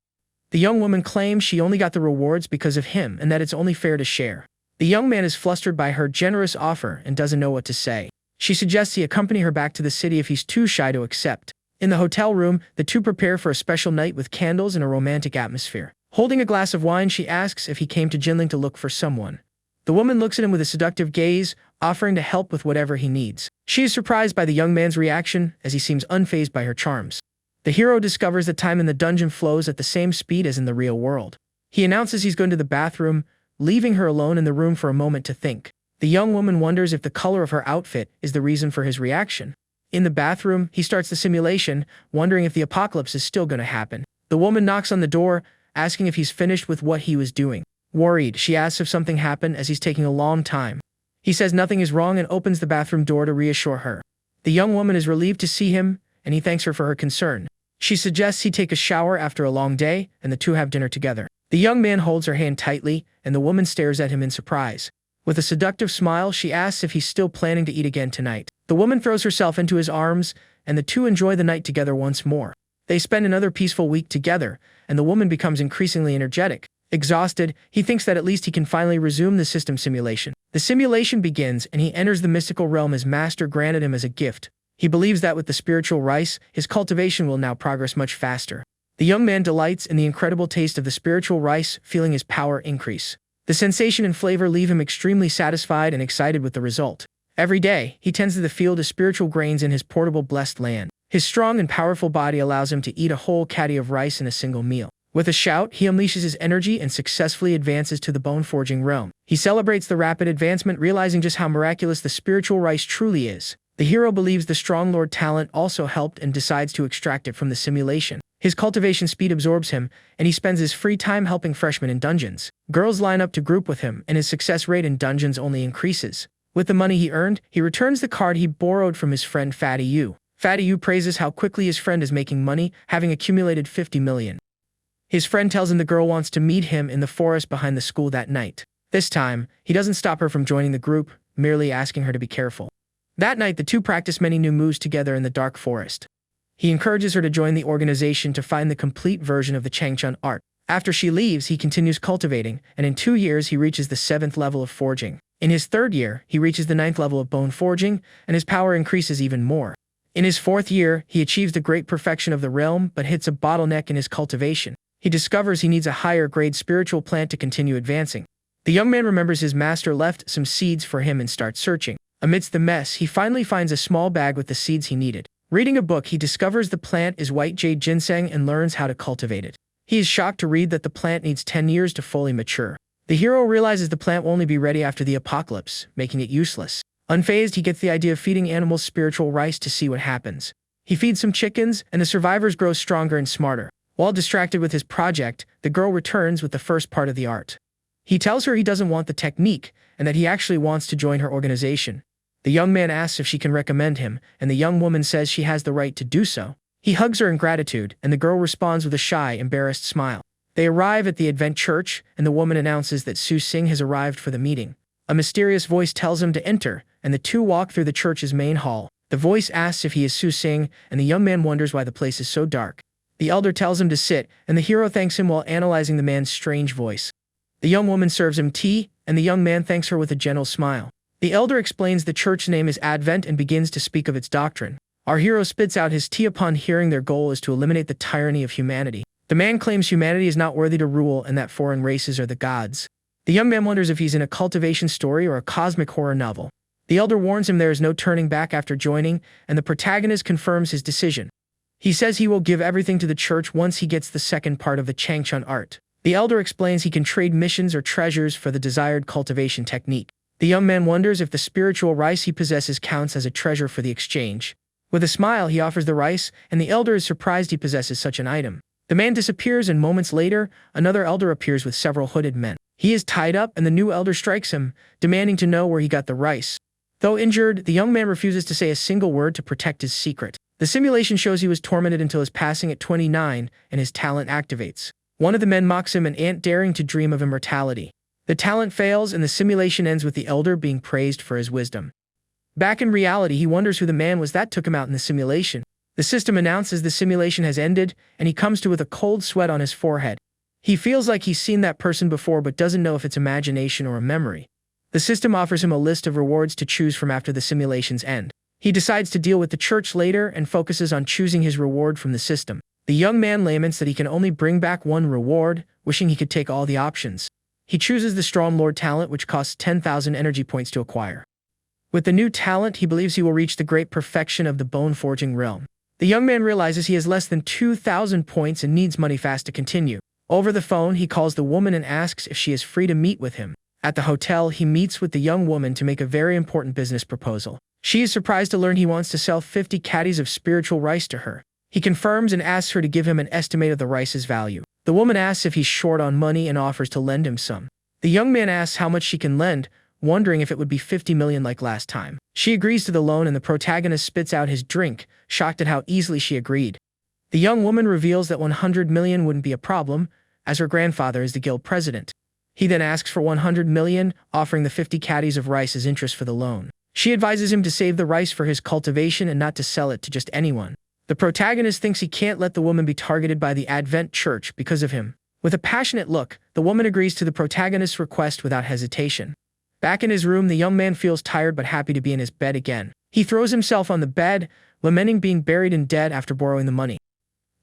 Speaker 1: The young woman claims she only got the rewards because of him and that it's only fair to share. The young man is flustered by her generous offer and doesn't know what to say. She suggests he accompany her back to the city if he's too shy to accept. In the hotel room, the two prepare for a special night with candles and a romantic atmosphere. Holding a glass of wine, she asks if he came to Jinling to look for someone. The woman looks at him with a seductive gaze, offering to help with whatever he needs. She is surprised by the young man's reaction, as he seems unfazed by her charms. The hero discovers that time in the dungeon flows at the same speed as in the real world. He announces he's going to the bathroom, leaving her alone in the room for a moment to think. The young woman wonders if the color of her outfit is the reason for his reaction. In the bathroom, he starts the simulation, wondering if the apocalypse is still going to happen. The woman knocks on the door, asking if he's finished with what he was doing. Worried, she asks if something happened as he's taking a long time. He says nothing is wrong and opens the bathroom door to reassure her. The young woman is relieved to see him, and he thanks her for her concern. She suggests he take a shower after a long day, and the two have dinner together. The young man holds her hand tightly, and the woman stares at him in surprise. With a seductive smile, she asks if he's still planning to eat again tonight. The woman throws herself into his arms, and the two enjoy the night together once more. They spend another peaceful week together, and the woman becomes increasingly energetic. Exhausted, he thinks that at least he can finally resume the system simulation. The simulation begins, and he enters the mystical realm his master granted him as a gift. He believes that with the spiritual rice, his cultivation will now progress much faster. The young man delights in the incredible taste of the spiritual rice, feeling his power increase. The sensation and flavor leave him extremely satisfied and excited with the result. Every day, he tends to the field of spiritual grains in his portable blessed land. His strong and powerful body allows him to eat a whole caddy of rice in a single meal. With a shout, he unleashes his energy and successfully advances to the bone-forging realm. He celebrates the rapid advancement, realizing just how miraculous the spiritual rice truly is. The hero believes the strong Lord talent also helped and decides to extract it from the simulation. His cultivation speed absorbs him, and he spends his free time helping freshmen in dungeons. Girls line up to group with him, and his success rate in dungeons only increases. With the money he earned, he returns the card he borrowed from his friend Fatty U. Fatty U praises how quickly his friend is making money, having accumulated 50 million. His friend tells him the girl wants to meet him in the forest behind the school that night. This time, he doesn't stop her from joining the group, merely asking her to be careful. That night, the two practice many new moves together in the dark forest. He encourages her to join the organization to find the complete version of the Changchun art. After she leaves, he continues cultivating, and in 2 years he reaches the 7th level of forging. In his 3rd year, he reaches the 9th level of bone forging, and his power increases even more. In his 4th year, he achieves the great perfection of the realm but hits a bottleneck in his cultivation. He discovers he needs a higher grade spiritual plant to continue advancing. The young man remembers his master left some seeds for him and starts searching. Amidst the mess, he finally finds a small bag with the seeds he needed. Reading a book, he discovers the plant is white jade ginseng and learns how to cultivate it. He is shocked to read that the plant needs 10 years to fully mature. The hero realizes the plant will only be ready after the apocalypse, making it useless. Unfazed, he gets the idea of feeding animals spiritual rice to see what happens. He feeds some chickens, and the survivors grow stronger and smarter. While distracted with his project, the girl returns with the first part of the art. He tells her he doesn't want the technique, and that he actually wants to join her organization. The young man asks if she can recommend him, and the young woman says she has the right to do so. He hugs her in gratitude, and the girl responds with a shy, embarrassed smile. They arrive at the Advent church, and the woman announces that Su Sing has arrived for the meeting. A mysterious voice tells him to enter, and the two walk through the church's main hall. The voice asks if he is Su Sing, and the young man wonders why the place is so dark. The elder tells him to sit, and the hero thanks him while analyzing the man's strange voice. The young woman serves him tea, and the young man thanks her with a gentle smile. The elder explains the church name is Advent and begins to speak of its doctrine. Our hero spits out his tea upon hearing their goal is to eliminate the tyranny of humanity. The man claims humanity is not worthy to rule and that foreign races are the gods. The young man wonders if he's in a cultivation story or a cosmic horror novel. The elder warns him there is no turning back after joining, and the protagonist confirms his decision. He says he will give everything to the church once he gets the second part of the Changchun art. The elder explains he can trade missions or treasures for the desired cultivation technique. The young man wonders if the spiritual rice he possesses counts as a treasure for the exchange. With a smile, he offers the rice, and the elder is surprised he possesses such an item. The man disappears, and moments later, another elder appears with several hooded men. He is tied up, and the new elder strikes him, demanding to know where he got the rice. Though injured, the young man refuses to say a single word to protect his secret. The simulation shows he was tormented until his passing at 29, and his talent activates. One of the men mocks him, an ant daring to dream of immortality. The talent fails, and the simulation ends with the elder being praised for his wisdom. Back in reality, he wonders who the man was that took him out in the simulation. The system announces the simulation has ended, and he comes to with a cold sweat on his forehead. He feels like he's seen that person before but doesn't know if it's imagination or a memory. The system offers him a list of rewards to choose from after the simulation's end. He decides to deal with the church later and focuses on choosing his reward from the system. The young man laments that he can only bring back one reward, wishing he could take all the options. He chooses the Strong Lord talent, which costs 10,000 energy points to acquire. With the new talent, he believes he will reach the great perfection of the bone forging realm. The young man realizes he has less than 2,000 points and needs money fast to continue. Over the phone, he calls the woman and asks if she is free to meet with him. At the hotel, he meets with the young woman to make a very important business proposal. She is surprised to learn he wants to sell 50 caddies of spiritual rice to her. He confirms and asks her to give him an estimate of the rice's value. The woman asks if he's short on money and offers to lend him some. The young man asks how much she can lend, wondering if it would be 50 million like last time. She agrees to the loan, and the protagonist spits out his drink, shocked at how easily she agreed. The young woman reveals that 100 million wouldn't be a problem, as her grandfather is the guild president. He then asks for 100 million, offering the 50 caddies of rice as interest for the loan. She advises him to save the rice for his cultivation and not to sell it to just anyone. The protagonist thinks he can't let the woman be targeted by the Advent church because of him. With a passionate look, the woman agrees to the protagonist's request without hesitation. Back in his room, the young man feels tired but happy to be in his bed again. He throws himself on the bed, lamenting being buried in debt after borrowing the money.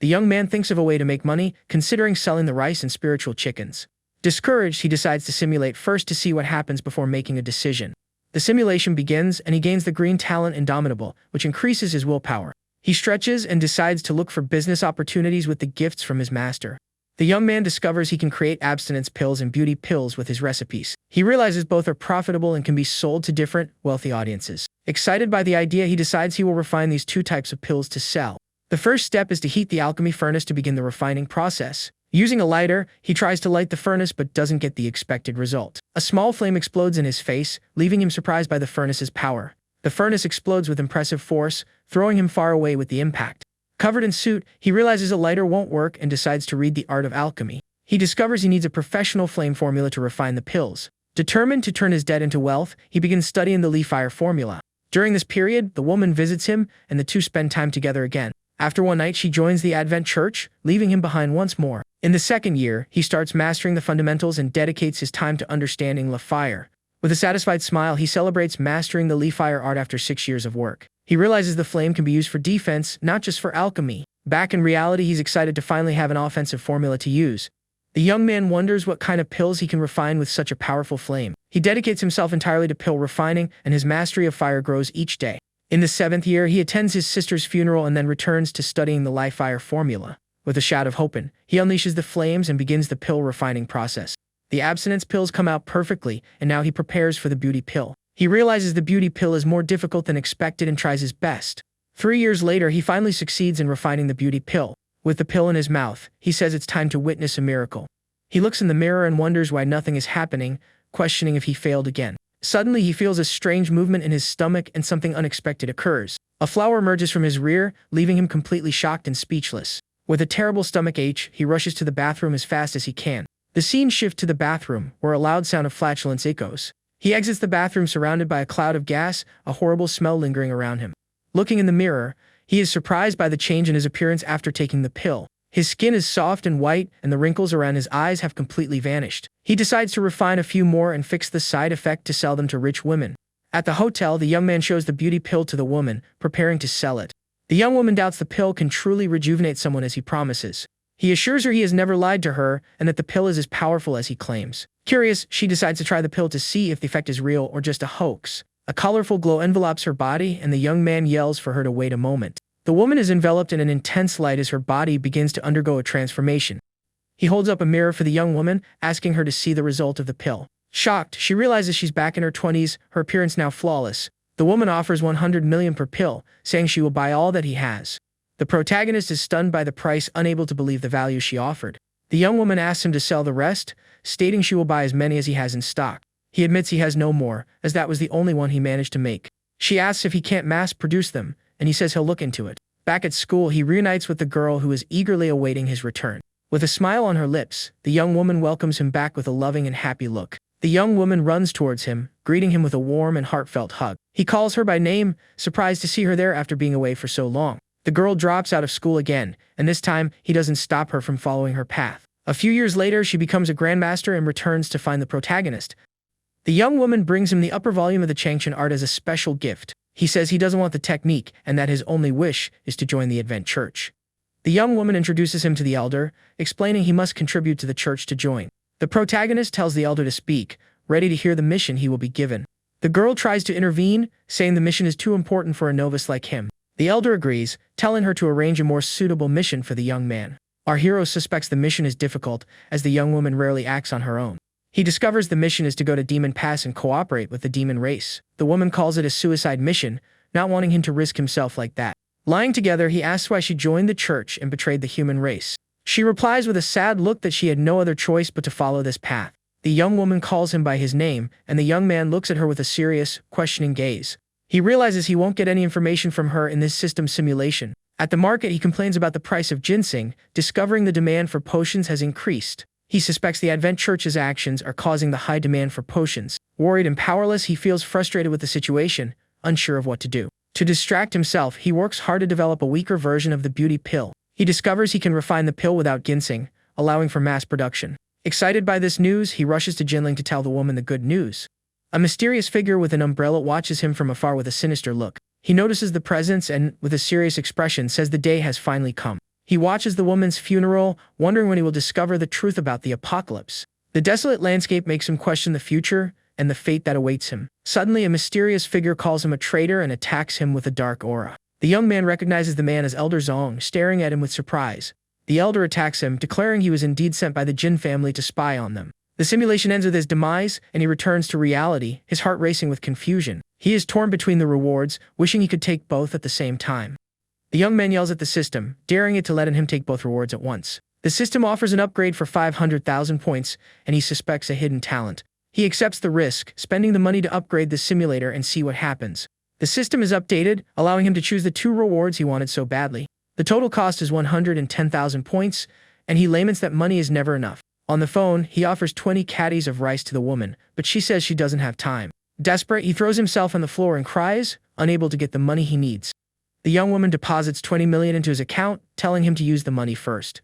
Speaker 1: The young man thinks of a way to make money, considering selling the rice and spiritual chickens. Discouraged, he decides to simulate first to see what happens before making a decision. The simulation begins, and he gains the green talent Indomitable, which increases his willpower. He stretches and decides to look for business opportunities with the gifts from his master. The young man discovers he can create abstinence pills and beauty pills with his recipes. He realizes both are profitable and can be sold to different, wealthy audiences. Excited by the idea, he decides he will refine these two types of pills to sell. The first step is to heat the alchemy furnace to begin the refining process. Using a lighter, he tries to light the furnace but doesn't get the expected result. A small flame explodes in his face, leaving him surprised by the furnace's power. The furnace explodes with impressive force, throwing him far away with the impact. Covered in soot, he realizes a lighter won't work and decides to read the art of alchemy. He discovers he needs a professional flame formula to refine the pills. Determined to turn his debt into wealth, he begins studying the Lee Fire formula. During this period, the woman visits him, and the two spend time together again. After one night, she joins the Advent church, leaving him behind once more. In the second year, he starts mastering the fundamentals and dedicates his time to understanding the fire. With a satisfied smile, he celebrates mastering the Lee fire art after 6 years of work. He realizes the flame can be used for defense, not just for alchemy. Back in reality, he's excited to finally have an offensive formula to use. The young man wonders what kind of pills he can refine with such a powerful flame. He dedicates himself entirely to pill refining, and his mastery of fire grows each day. In the 7th year, he attends his sister's funeral and then returns to studying the live fire formula. With a shout of hope, he unleashes the flames and begins the pill refining process. The abstinence pills come out perfectly, and now he prepares for the beauty pill. He realizes the beauty pill is more difficult than expected and tries his best. 3 years later, he finally succeeds in refining the beauty pill. With the pill in his mouth, he says it's time to witness a miracle. He looks in the mirror and wonders why nothing is happening, questioning if he failed again. Suddenly, he feels a strange movement in his stomach and something unexpected occurs. A flower emerges from his rear, leaving him completely shocked and speechless. With a terrible stomach ache, he rushes to the bathroom as fast as he can. The scene shifts to the bathroom, where a loud sound of flatulence echoes. He exits the bathroom surrounded by a cloud of gas, a horrible smell lingering around him. Looking in the mirror, he is surprised by the change in his appearance after taking the pill. His skin is soft and white, and the wrinkles around his eyes have completely vanished. He decides to refine a few more and fix the side effect to sell them to rich women. At the hotel, the young man shows the beauty pill to the woman, preparing to sell it. The young woman doubts the pill can truly rejuvenate someone as he promises. He assures her he has never lied to her and that the pill is as powerful as he claims. Curious, she decides to try the pill to see if the effect is real or just a hoax. A colorful glow envelops her body, and the young man yells for her to wait a moment. The woman is enveloped in an intense light as her body begins to undergo a transformation. He holds up a mirror for the young woman, asking her to see the result of the pill. Shocked, she realizes she's back in her 20s, her appearance now flawless. The woman offers 100 million per pill, saying she will buy all that he has. The protagonist is stunned by the price, unable to believe the value she offered. The young woman asks him to sell the rest, stating she will buy as many as he has in stock. He admits he has no more, as that was the only one he managed to make. She asks if he can't mass-produce them, and he says he'll look into it. Back at school, he reunites with the girl who is eagerly awaiting his return. With a smile on her lips, the young woman welcomes him back with a loving and happy look. The young woman runs towards him, greeting him with a warm and heartfelt hug. He calls her by name, surprised to see her there after being away for so long. The girl drops out of school again, and this time, he doesn't stop her from following her path. A few years later, she becomes a grandmaster and returns to find the protagonist. The young woman brings him the upper volume of the Changchun art as a special gift. He says he doesn't want the technique and that his only wish is to join the Advent Church. The young woman introduces him to the elder, explaining he must contribute to the church to join. The protagonist tells the elder to speak, ready to hear the mission he will be given. The girl tries to intervene, saying the mission is too important for a novice like him. The elder agrees, telling her to arrange a more suitable mission for the young man. Our hero suspects the mission is difficult, as the young woman rarely acts on her own. He discovers the mission is to go to Demon Pass and cooperate with the demon race. The woman calls it a suicide mission, not wanting him to risk himself like that. Lying together, he asks why she joined the church and betrayed the human race. She replies with a sad look that she had no other choice but to follow this path. The young woman calls him by his name, and the young man looks at her with a serious, questioning gaze. He realizes he won't get any information from her in this system simulation. At the market, he complains about the price of ginseng, discovering the demand for potions has increased. He suspects the Advent Church's actions are causing the high demand for potions. Worried and powerless, he feels frustrated with the situation, unsure of what to do. To distract himself, he works hard to develop a weaker version of the beauty pill. He discovers he can refine the pill without ginseng, allowing for mass production. Excited by this news, he rushes to Jinling to tell the woman the good news. A mysterious figure with an umbrella watches him from afar with a sinister look. He notices the presence and, with a serious expression, says the day has finally come. He watches the woman's funeral, wondering when he will discover the truth about the apocalypse. The desolate landscape makes him question the future and the fate that awaits him. Suddenly, a mysterious figure calls him a traitor and attacks him with a dark aura. The young man recognizes the man as Elder Zong, staring at him with surprise. The elder attacks him, declaring he was indeed sent by the Jin family to spy on them. The simulation ends with his demise, and he returns to reality, his heart racing with confusion. He is torn between the rewards, wishing he could take both at the same time. The young man yells at the system, daring it to let him take both rewards at once. The system offers an upgrade for 500,000 points, and he suspects a hidden talent. He accepts the risk, spending the money to upgrade the simulator and see what happens. The system is updated, allowing him to choose the 2 rewards he wanted so badly. The total cost is 110,000 points, and he laments that money is never enough. On the phone, he offers 20 caddies of rice to the woman, but she says she doesn't have time. Desperate, he throws himself on the floor and cries, unable to get the money he needs. The young woman deposits 20 million into his account, telling him to use the money first.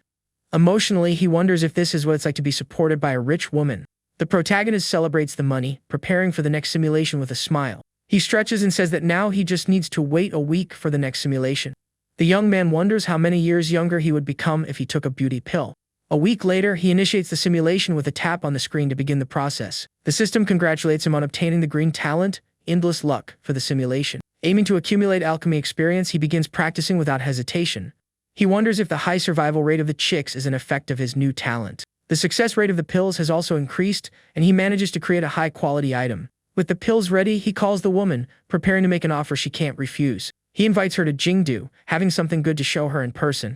Speaker 1: Emotionally, he wonders if this is what it's like to be supported by a rich woman. The protagonist celebrates the money, preparing for the next simulation with a smile. He stretches and says that now he just needs to wait a week for the next simulation. The young man wonders how many years younger he would become if he took a beauty pill. A week later, he initiates the simulation with a tap on the screen to begin the process. The system congratulates him on obtaining the green talent, endless luck, for the simulation. Aiming to accumulate alchemy experience, he begins practicing without hesitation. He wonders if the high survival rate of the chicks is an effect of his new talent. The success rate of the pills has also increased, and he manages to create a high-quality item. With the pills ready, he calls the woman, preparing to make an offer she can't refuse. He invites her to Jingdu, having something good to show her in person.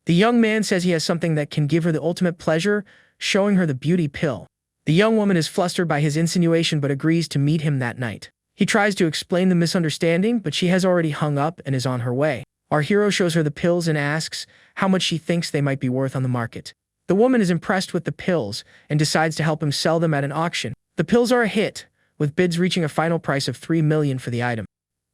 Speaker 1: The young man says he has something that can give her the ultimate pleasure, showing her the beauty pill. The young woman is flustered by his insinuation but agrees to meet him that night. He tries to explain the misunderstanding, but she has already hung up and is on her way. Our hero shows her the pills and asks how much she thinks they might be worth on the market. The woman is impressed with the pills and decides to help him sell them at an auction. The pills are a hit, with bids reaching a final price of 3 million for the item.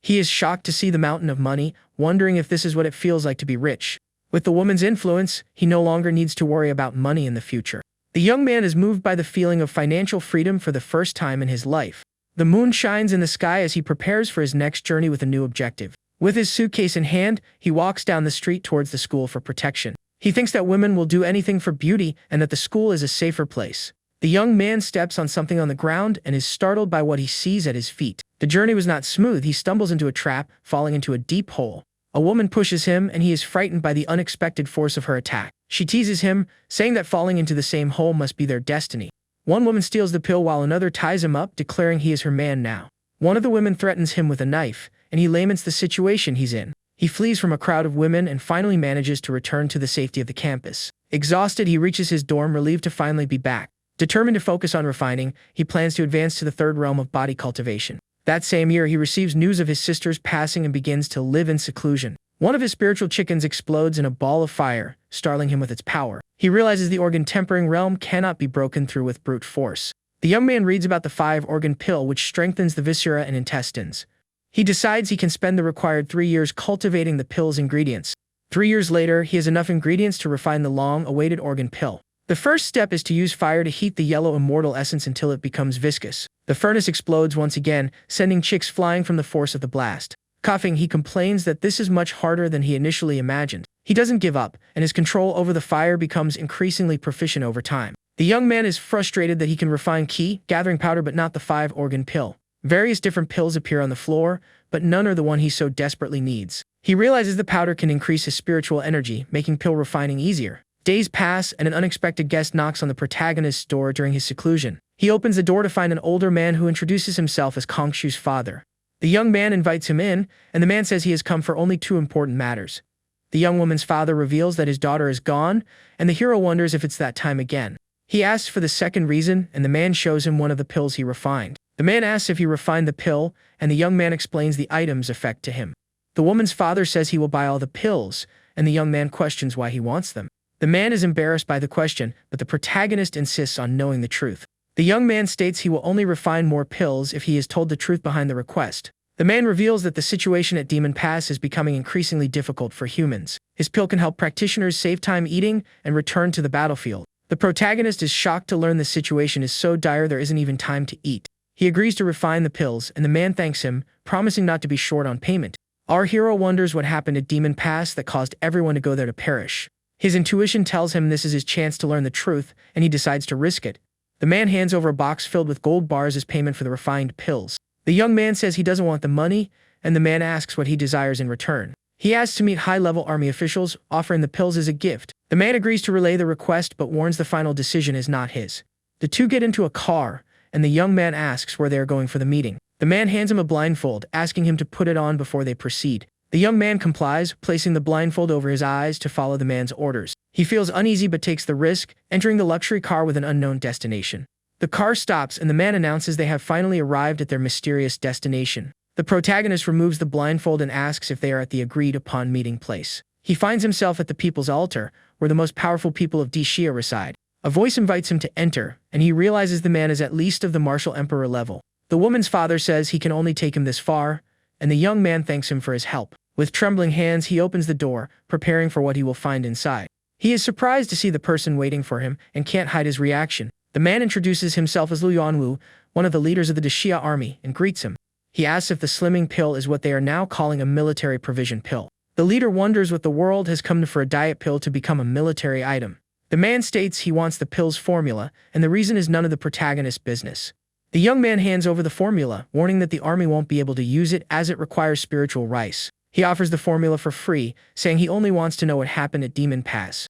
Speaker 1: He is shocked to see the mountain of money, wondering if this is what it feels like to be rich. With the woman's influence, he no longer needs to worry about money in the future. The young man is moved by the feeling of financial freedom for the first time in his life. The moon shines in the sky as he prepares for his next journey with a new objective. With his suitcase in hand, he walks down the street towards the school for protection. He thinks that women will do anything for beauty and that the school is a safer place. The young man steps on something on the ground and is startled by what he sees at his feet. The journey was not smooth. He stumbles into a trap, falling into a deep hole. A woman pushes him, and he is frightened by the unexpected force of her attack. She teases him, saying that falling into the same hole must be their destiny. One woman steals the pill while another ties him up, declaring he is her man now. One of the women threatens him with a knife, and he laments the situation he's in. He flees from a crowd of women and finally manages to return to the safety of the campus. Exhausted, he reaches his dorm, relieved to finally be back. Determined to focus on refining, he plans to advance to the third realm of body cultivation. That same year, he receives news of his sister's passing and begins to live in seclusion. One of his spiritual chickens explodes in a ball of fire, startling him with its power. He realizes the organ-tempering realm cannot be broken through with brute force. The young man reads about the 5-organ pill, which strengthens the viscera and intestines. He decides he can spend the required 3 years cultivating the pill's ingredients. 3 years later, he has enough ingredients to refine the long-awaited organ pill. The first step is to use fire to heat the yellow immortal essence until it becomes viscous. The furnace explodes once again, sending chicks flying from the force of the blast. Coughing, he complains that this is much harder than he initially imagined. He doesn't give up, and his control over the fire becomes increasingly proficient over time. The young man is frustrated that he can refine qi, gathering powder, but not the 5-organ pill. Various different pills appear on the floor, but none are the one he so desperately needs. He realizes the powder can increase his spiritual energy, making pill refining easier. Days pass, and an unexpected guest knocks on the protagonist's door during his seclusion. He opens the door to find an older man who introduces himself as Kongshu's father. The young man invites him in, and the man says he has come for only 2 important matters. The young woman's father reveals that his daughter is gone, and the hero wonders if it's that time again. He asks for the second reason, and the man shows him one of the pills he refined. The man asks if he refined the pill, and the young man explains the item's effect to him. The woman's father says he will buy all the pills, and the young man questions why he wants them. The man is embarrassed by the question, but the protagonist insists on knowing the truth. The young man states he will only refine more pills if he is told the truth behind the request. The man reveals that the situation at Demon Pass is becoming increasingly difficult for humans. His pill can help practitioners save time eating and return to the battlefield. The protagonist is shocked to learn the situation is so dire there isn't even time to eat. He agrees to refine the pills, and the man thanks him, promising not to be short on payment. Our hero wonders what happened at Demon Pass that caused everyone to go there to perish. His intuition tells him this is his chance to learn the truth, and he decides to risk it. The man hands over a box filled with gold bars as payment for the refined pills. The young man says he doesn't want the money, and the man asks what he desires in return. He asks to meet high-level army officials, offering the pills as a gift. The man agrees to relay the request but warns the final decision is not his. The two get into a car, and the young man asks where they are going for the meeting. The man hands him a blindfold, asking him to put it on before they proceed. The young man complies, placing the blindfold over his eyes to follow the man's orders. He feels uneasy but takes the risk, entering the luxury car with an unknown destination. The car stops, and the man announces they have finally arrived at their mysterious destination. The protagonist removes the blindfold and asks if they are at the agreed-upon meeting place. He finds himself at the People's Altar, where the most powerful people of Dixia reside. A voice invites him to enter, and he realizes the man is at least of the martial emperor level. The woman's father says he can only take him this far, and the young man thanks him for his help. With trembling hands, he opens the door, preparing for what he will find inside. He is surprised to see the person waiting for him and can't hide his reaction. The man introduces himself as Liu Yuanwu, one of the leaders of the Dexia army, and greets him. He asks if the slimming pill is what they are now calling a military provision pill. The leader wonders what the world has come to for a diet pill to become a military item. The man states he wants the pill's formula, and the reason is none of the protagonist's business. The young man hands over the formula, warning that the army won't be able to use it as it requires spiritual rice. He offers the formula for free, saying he only wants to know what happened at Demon Pass.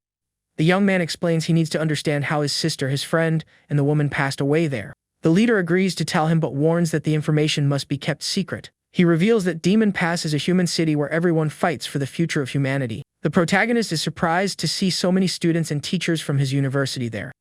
Speaker 1: The young man explains he needs to understand how his sister, his friend, and the woman passed away there. The leader agrees to tell him but warns that the information must be kept secret. He reveals that Demon Pass is a human city where everyone fights for the future of humanity. The protagonist is surprised to see so many students and teachers from his university there.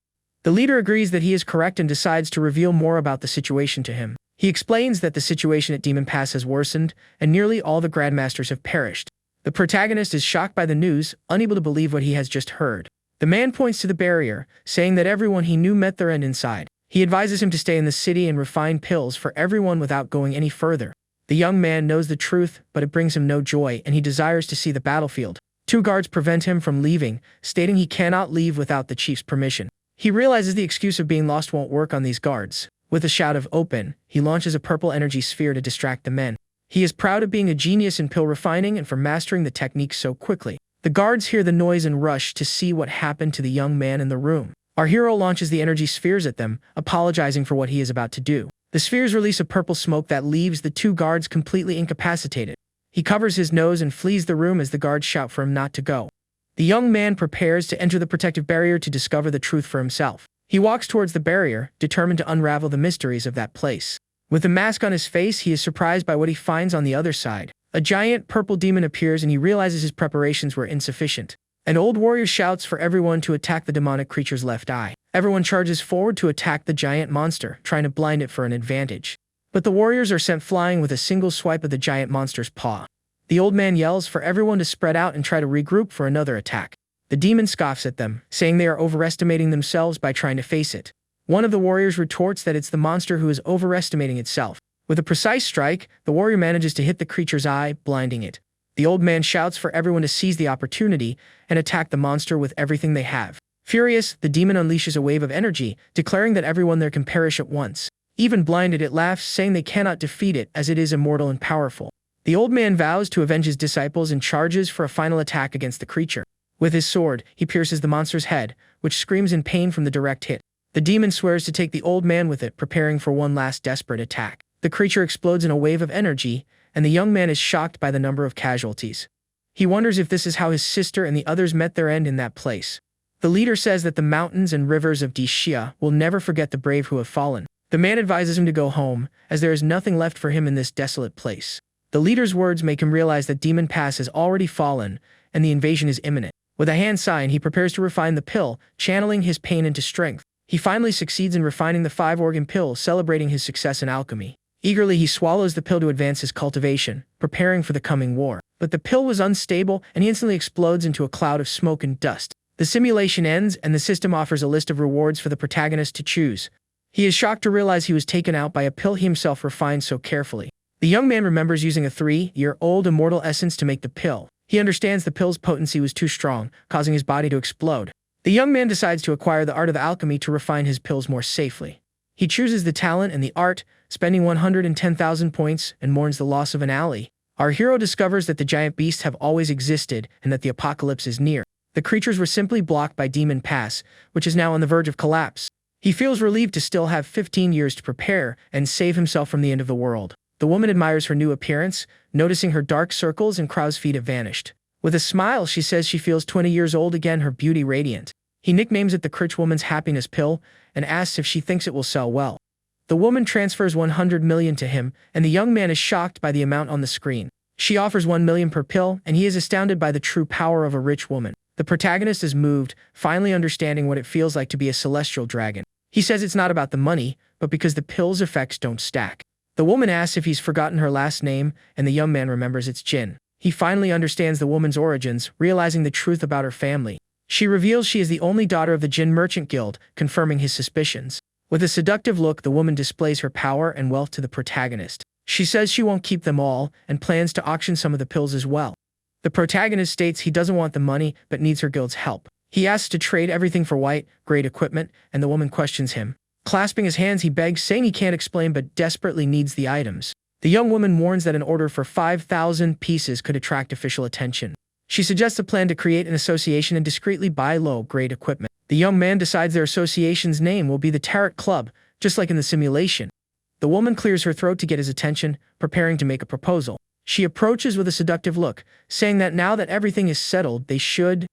Speaker 1: The leader agrees that he is correct and decides to reveal more about the situation to him. He explains that the situation at Demon Pass has worsened, and nearly all the Grandmasters have perished. The protagonist is shocked by the news, unable to believe what he has just heard. The man points to the barrier, saying that everyone he knew met their end inside. He advises him to stay in the city and refine pills for everyone without going any further. The young man knows the truth, but it brings him no joy, and he desires to see the battlefield. 2 guards prevent him from leaving, stating he cannot leave without the chief's permission. He realizes the excuse of being lost won't work on these guards. With a shout of "Open," he launches a purple energy sphere to distract the men. He is proud of being a genius in pill refining and for mastering the technique so quickly. The guards hear the noise and rush to see what happened to the young man in the room. Our hero launches the energy spheres at them, apologizing for what he is about to do. The spheres release a purple smoke that leaves the 2 guards completely incapacitated. He covers his nose and flees the room as the guards shout for him not to go. The young man prepares to enter the protective barrier to discover the truth for himself. He walks towards the barrier, determined to unravel the mysteries of that place. With the mask on his face, he is surprised by what he finds on the other side. A giant purple demon appears and he realizes his preparations were insufficient. An old warrior shouts for everyone to attack the demonic creature's left eye. Everyone charges forward to attack the giant monster, trying to blind it for an advantage. But the warriors are sent flying with a single swipe of the giant monster's paw. The old man yells for everyone to spread out and try to regroup for another attack. The demon scoffs at them, saying they are overestimating themselves by trying to face it. One of the warriors retorts that it's the monster who is overestimating itself. With a precise strike, the warrior manages to hit the creature's eye, blinding it. The old man shouts for everyone to seize the opportunity and attack the monster with everything they have. Furious, the demon unleashes a wave of energy, declaring that everyone there can perish at once. Even blinded, it laughs, saying they cannot defeat it as it is immortal and powerful. The old man vows to avenge his disciples and charges for a final attack against the creature. With his sword, he pierces the monster's head, which screams in pain from the direct hit. The demon swears to take the old man with it, preparing for one last desperate attack. The creature explodes in a wave of energy, and the young man is shocked by the number of casualties. He wonders if this is how his sister and the others met their end in that place. The leader says that the mountains and rivers of Dexia will never forget the brave who have fallen. The man advises him to go home, as there is nothing left for him in this desolate place. The leader's words make him realize that Demon Pass has already fallen, and the invasion is imminent. With a hand sign, he prepares to refine the pill, channeling his pain into strength. He finally succeeds in refining the 5-organ pill, celebrating his success in alchemy. Eagerly, he swallows the pill to advance his cultivation, preparing for the coming war. But the pill was unstable, and he instantly explodes into a cloud of smoke and dust. The simulation ends, and the system offers a list of rewards for the protagonist to choose. He is shocked to realize he was taken out by a pill he himself refined so carefully. The young man remembers using a 3-year-old immortal essence to make the pill. He understands the pill's potency was too strong, causing his body to explode. The young man decides to acquire the art of alchemy to refine his pills more safely. He chooses the talent and the art, spending 110,000 points, and mourns the loss of an ally. Our hero discovers that the giant beasts have always existed and that the apocalypse is near. The creatures were simply blocked by Demon Pass, which is now on the verge of collapse. He feels relieved to still have 15 years to prepare and save himself from the end of the world. The woman admires her new appearance, noticing her dark circles and crow's feet have vanished. With a smile, she says she feels 20 years old again, her beauty radiant. He nicknames it the Critch Woman's Happiness Pill and asks if she thinks it will sell well. The woman transfers 100 million to him, and the young man is shocked by the amount on the screen. She offers 1 million per pill, and he is astounded by the true power of a rich woman. The protagonist is moved, finally understanding what it feels like to be a celestial dragon. He says it's not about the money, but because the pill's effects don't stack. The woman asks if he's forgotten her last name, and the young man remembers it's Jin. He finally understands the woman's origins, realizing the truth about her family. She reveals she is the only daughter of the Jin Merchant Guild, confirming his suspicions. With a seductive look, the woman displays her power and wealth to the protagonist. She says she won't keep them all, and plans to auction some of the pills as well. The protagonist states he doesn't want the money, but needs her guild's help. He asks to trade everything for white, great equipment, and the woman questions him. Clasping his hands, he begs, saying he can't explain but desperately needs the items. The young woman warns that an order for 5,000 pieces could attract official attention. She suggests a plan to create an association and discreetly buy low-grade equipment. The young man decides their association's name will be the Tarot Club, just like in the simulation. The woman clears her throat to get his attention, preparing to make a proposal. She approaches with a seductive look, saying that now that everything is settled, they should.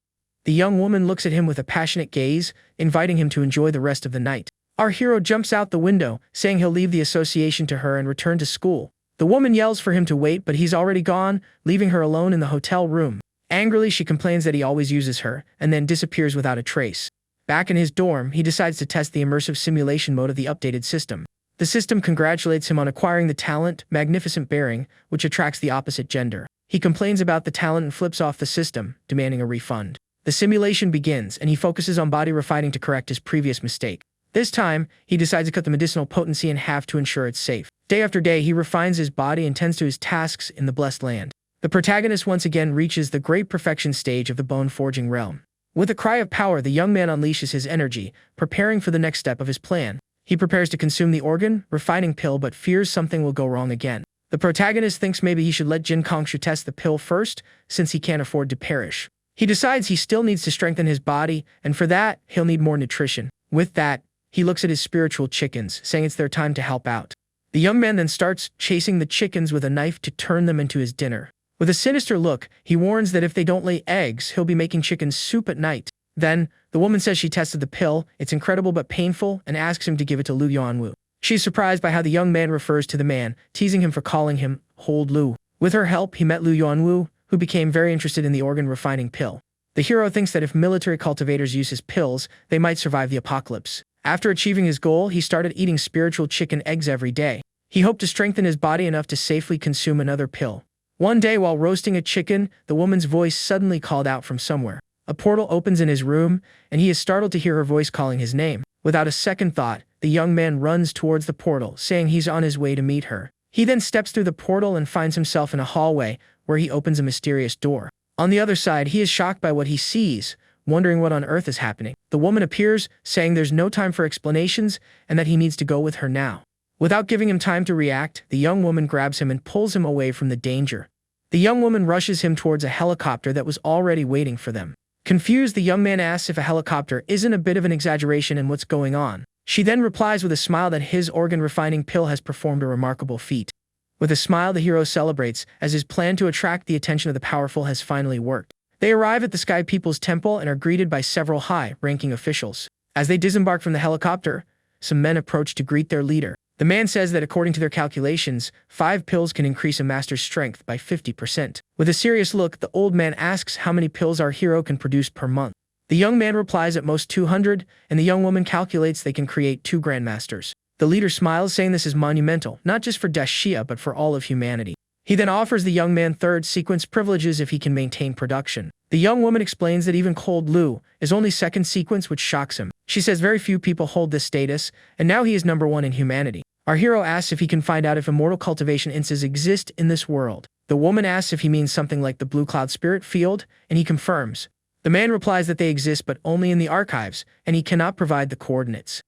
Speaker 1: The young woman looks at him with a passionate gaze, inviting him to enjoy the rest of the night. Our hero jumps out the window, saying he'll leave the association to her and return to school. The woman yells for him to wait, but he's already gone, leaving her alone in the hotel room. Angrily, she complains that he always uses her, and then disappears without a trace. Back in his dorm, he decides to test the immersive simulation mode of the updated system. The system congratulates him on acquiring the talent, Magnificent Bearing, which attracts the opposite gender. He complains about the talent and flips off the system, demanding a refund. The simulation begins, and he focuses on body refining to correct his previous mistake. This time, he decides to cut the medicinal potency in half to ensure it's safe. Day after day, he refines his body and tends to his tasks in the blessed land. The protagonist once again reaches the great perfection stage of the bone-forging realm. With a cry of power, the young man unleashes his energy, preparing for the next step of his plan. He prepares to consume the organ, refining pill, but fears something will go wrong again. The protagonist thinks maybe he should let Jin Kongshu test the pill first, since he can't afford to perish. He decides he still needs to strengthen his body, and for that, he'll need more nutrition. With that, he looks at his spiritual chickens, saying it's their time to help out. The young man then starts chasing the chickens with a knife to turn them into his dinner. With a sinister look, he warns that if they don't lay eggs, he'll be making chicken soup at night. Then, the woman says she tested the pill, it's incredible but painful, and asks him to give it to Lu Yuanwu. She's surprised by how the young man refers to the man, teasing him for calling him Hold Lu. With her help, he met Lu Yuanwu, who became very interested in the organ refining pill. The hero thinks that if military cultivators use his pills, they might survive the apocalypse. After achieving his goal, he started eating spiritual chicken eggs every day. He hoped to strengthen his body enough to safely consume another pill. One day, while roasting a chicken, the woman's voice suddenly called out from somewhere. A portal opens in his room, and he is startled to hear her voice calling his name. Without a second thought, the young man runs towards the portal, saying he's on his way to meet her. He then steps through the portal and finds himself in a hallway, where he opens a mysterious door. On the other side, he is shocked by what he sees, wondering what on earth is happening. The woman appears, saying there's no time for explanations, and that he needs to go with her now. Without giving him time to react, the young woman grabs him and pulls him away from the danger. The young woman rushes him towards a helicopter that was already waiting for them. Confused, the young man asks if a helicopter isn't a bit of an exaggeration and what's going on. She then replies with a smile that his organ refining pill has performed a remarkable feat. With a smile, the hero celebrates, as his plan to attract the attention of the powerful has finally worked. They arrive at the Sky People's Temple and are greeted by several high-ranking officials. As they disembark from the helicopter, some men approach to greet their leader. The man says that according to their calculations, 5 pills can increase a master's strength by 50%. With a serious look, the old man asks how many pills our hero can produce per month. The young man replies at most 200, and the young woman calculates they can create 2 grandmasters. The leader smiles, saying this is monumental, not just for Dacia but for all of humanity. He then offers the young man 3rd sequence privileges if he can maintain production. The young woman explains that even Cold Lu is only 2nd sequence, which shocks him. She says very few people hold this status, and now he is #1 in humanity. Our hero asks if he can find out if immortal cultivation instances exist in this world. The woman asks if he means something like the Blue Cloud Spirit Field, and he confirms. The man replies that they exist but only in the archives, and he cannot provide the coordinates.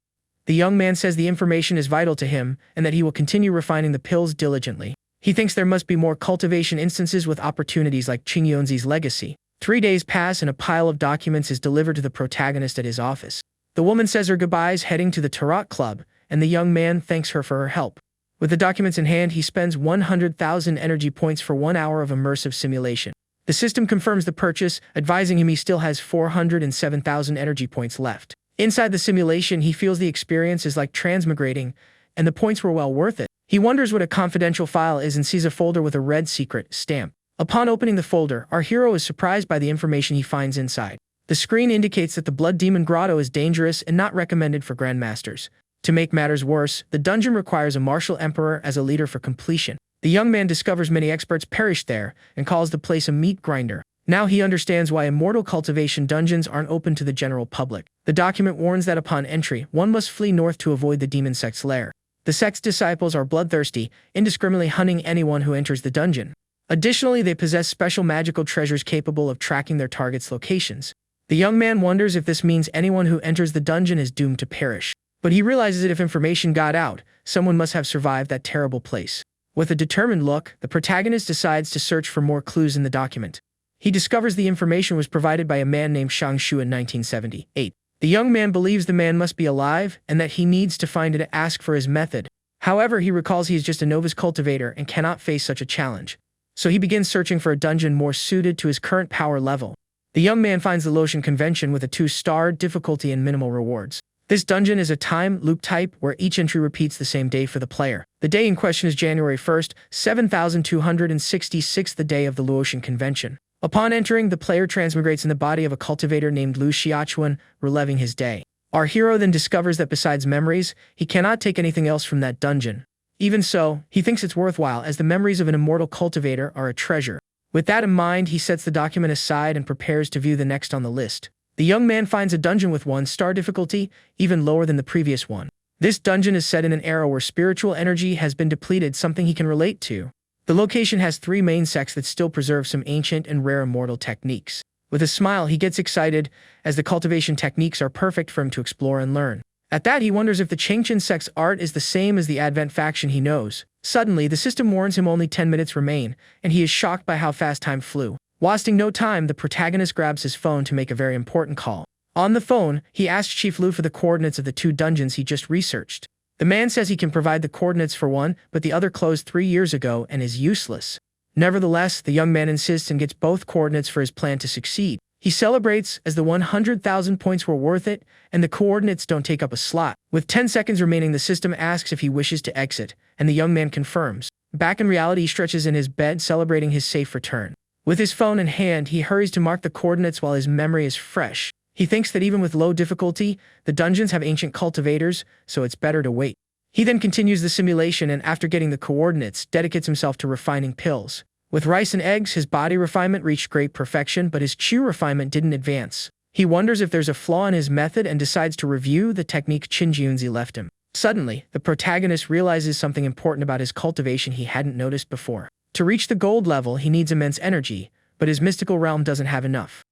Speaker 1: The young man says the information is vital to him, and that he will continue refining the pills diligently. He thinks there must be more cultivation instances with opportunities like Qing Yunzi's legacy. 3 days pass and a pile of documents is delivered to the protagonist at his office. The woman says her goodbyes, heading to the Tarot Club, and the young man thanks her for her help. With the documents in hand, he spends 100,000 energy points for 1 hour of immersive simulation. The system confirms the purchase, advising him he still has 407,000 energy points left. Inside the simulation, he feels the experience is like transmigrating, and the points were well worth it. He wonders what a confidential file is and sees a folder with a red secret stamp. Upon opening the folder, our hero is surprised by the information he finds inside. The screen indicates that the Blood Demon Grotto is dangerous and not recommended for Grandmasters. To make matters worse, the dungeon requires a martial emperor as a leader for completion. The young man discovers many experts perished there and calls the place a meat grinder. Now he understands why immortal cultivation dungeons aren't open to the general public. The document warns that upon entry, one must flee north to avoid the demon sect's lair. The sect's disciples are bloodthirsty, indiscriminately hunting anyone who enters the dungeon. Additionally, they possess special magical treasures capable of tracking their targets' locations. The young man wonders if this means anyone who enters the dungeon is doomed to perish. But he realizes that if information got out, someone must have survived that terrible place. With a determined look, the protagonist decides to search for more clues in the document. He discovers the information was provided by a man named Shang Shu in 1978. The young man believes the man must be alive and that he needs to find it to ask for his method. However, he recalls he is just a novice cultivator and cannot face such a challenge. So he begins searching for a dungeon more suited to his current power level. The young man finds the Lotion Convention with a 2-star difficulty and minimal rewards. This dungeon is a time loop type where each entry repeats the same day for the player. The day in question is January 1st, 7266, the day of the Lotion Convention. Upon entering, the player transmigrates in the body of a cultivator named Lu Xiaochuan, reliving his day. Our hero then discovers that besides memories, he cannot take anything else from that dungeon. Even so, he thinks it's worthwhile as the memories of an immortal cultivator are a treasure. With that in mind, he sets the document aside and prepares to view the next on the list. The young man finds a dungeon with 1-star difficulty, even lower than the previous one. This dungeon is set in an era where spiritual energy has been depleted, something he can relate to. The location has 3 main sects that still preserve some ancient and rare immortal techniques. With a smile, he gets excited, as the cultivation techniques are perfect for him to explore and learn. At that, he wonders if the Changchen sect's art is the same as the Advent faction he knows. Suddenly, the system warns him only 10 minutes remain, and he is shocked by how fast time flew. Wasting no time, the protagonist grabs his phone to make a very important call. On the phone, he asks Chief Lu for the coordinates of the 2 dungeons he just researched. The man says he can provide the coordinates for one, but the other closed 3 years ago and is useless. Nevertheless, the young man insists and gets both coordinates for his plan to succeed. He celebrates as the 100,000 points were worth it, and the coordinates don't take up a slot. With 10 seconds remaining, the system asks if he wishes to exit, and the young man confirms. Back in reality, he stretches in his bed, celebrating his safe return. With his phone in hand, he hurries to mark the coordinates while his memory is fresh. He thinks that even with low difficulty, the dungeons have ancient cultivators, so it's better to wait. He then continues the simulation and, after getting the coordinates, dedicates himself to refining pills. With rice and eggs, his body refinement reached great perfection, but his chew refinement didn't advance. He wonders if there's a flaw in his method and decides to review the technique Qin Jiunzi left him. Suddenly, the protagonist realizes something important about his cultivation he hadn't noticed before. To reach the gold level, he needs immense energy, but his mystical realm doesn't have enough.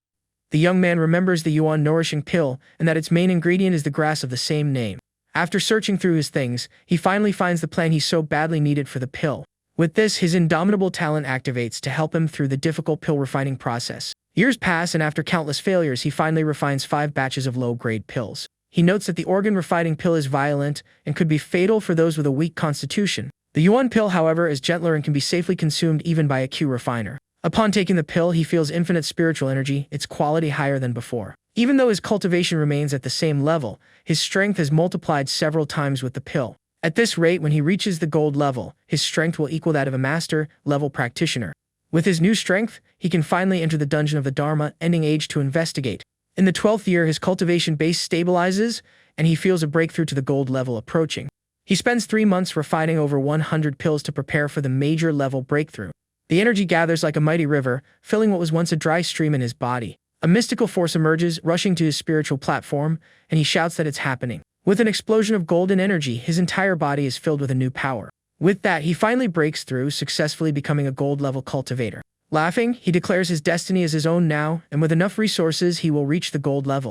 Speaker 1: The young man remembers the Yuan nourishing pill and that its main ingredient is the grass of the same name. After searching through his things, he finally finds the plant he so badly needed for the pill. With this, his indomitable talent activates to help him through the difficult pill refining process. Years pass, and after countless failures, he finally refines 5 batches of low-grade pills. He notes that the organ refining pill is violent and could be fatal for those with a weak constitution. The Yuan pill, however, is gentler and can be safely consumed even by a Q refiner. Upon taking the pill, he feels infinite spiritual energy, its quality higher than before. Even though his cultivation remains at the same level, his strength has multiplied several times with the pill. At this rate, when he reaches the gold level, his strength will equal that of a master-level practitioner. With his new strength, he can finally enter the dungeon of the Dharma Ending Age to investigate. In the 12th year, his cultivation base stabilizes, and he feels a breakthrough to the gold level approaching. He spends 3 months refining over 100 pills to prepare for the major level breakthrough. The energy gathers like a mighty river, filling what was once a dry stream in his body. A mystical force emerges, rushing to his spiritual platform, and he shouts that it's happening. With an explosion of golden energy, his entire body is filled with a new power. With that, he finally breaks through, successfully becoming a gold-level cultivator. Laughing, he declares his destiny as his own now, and with enough resources, he will reach the gold level.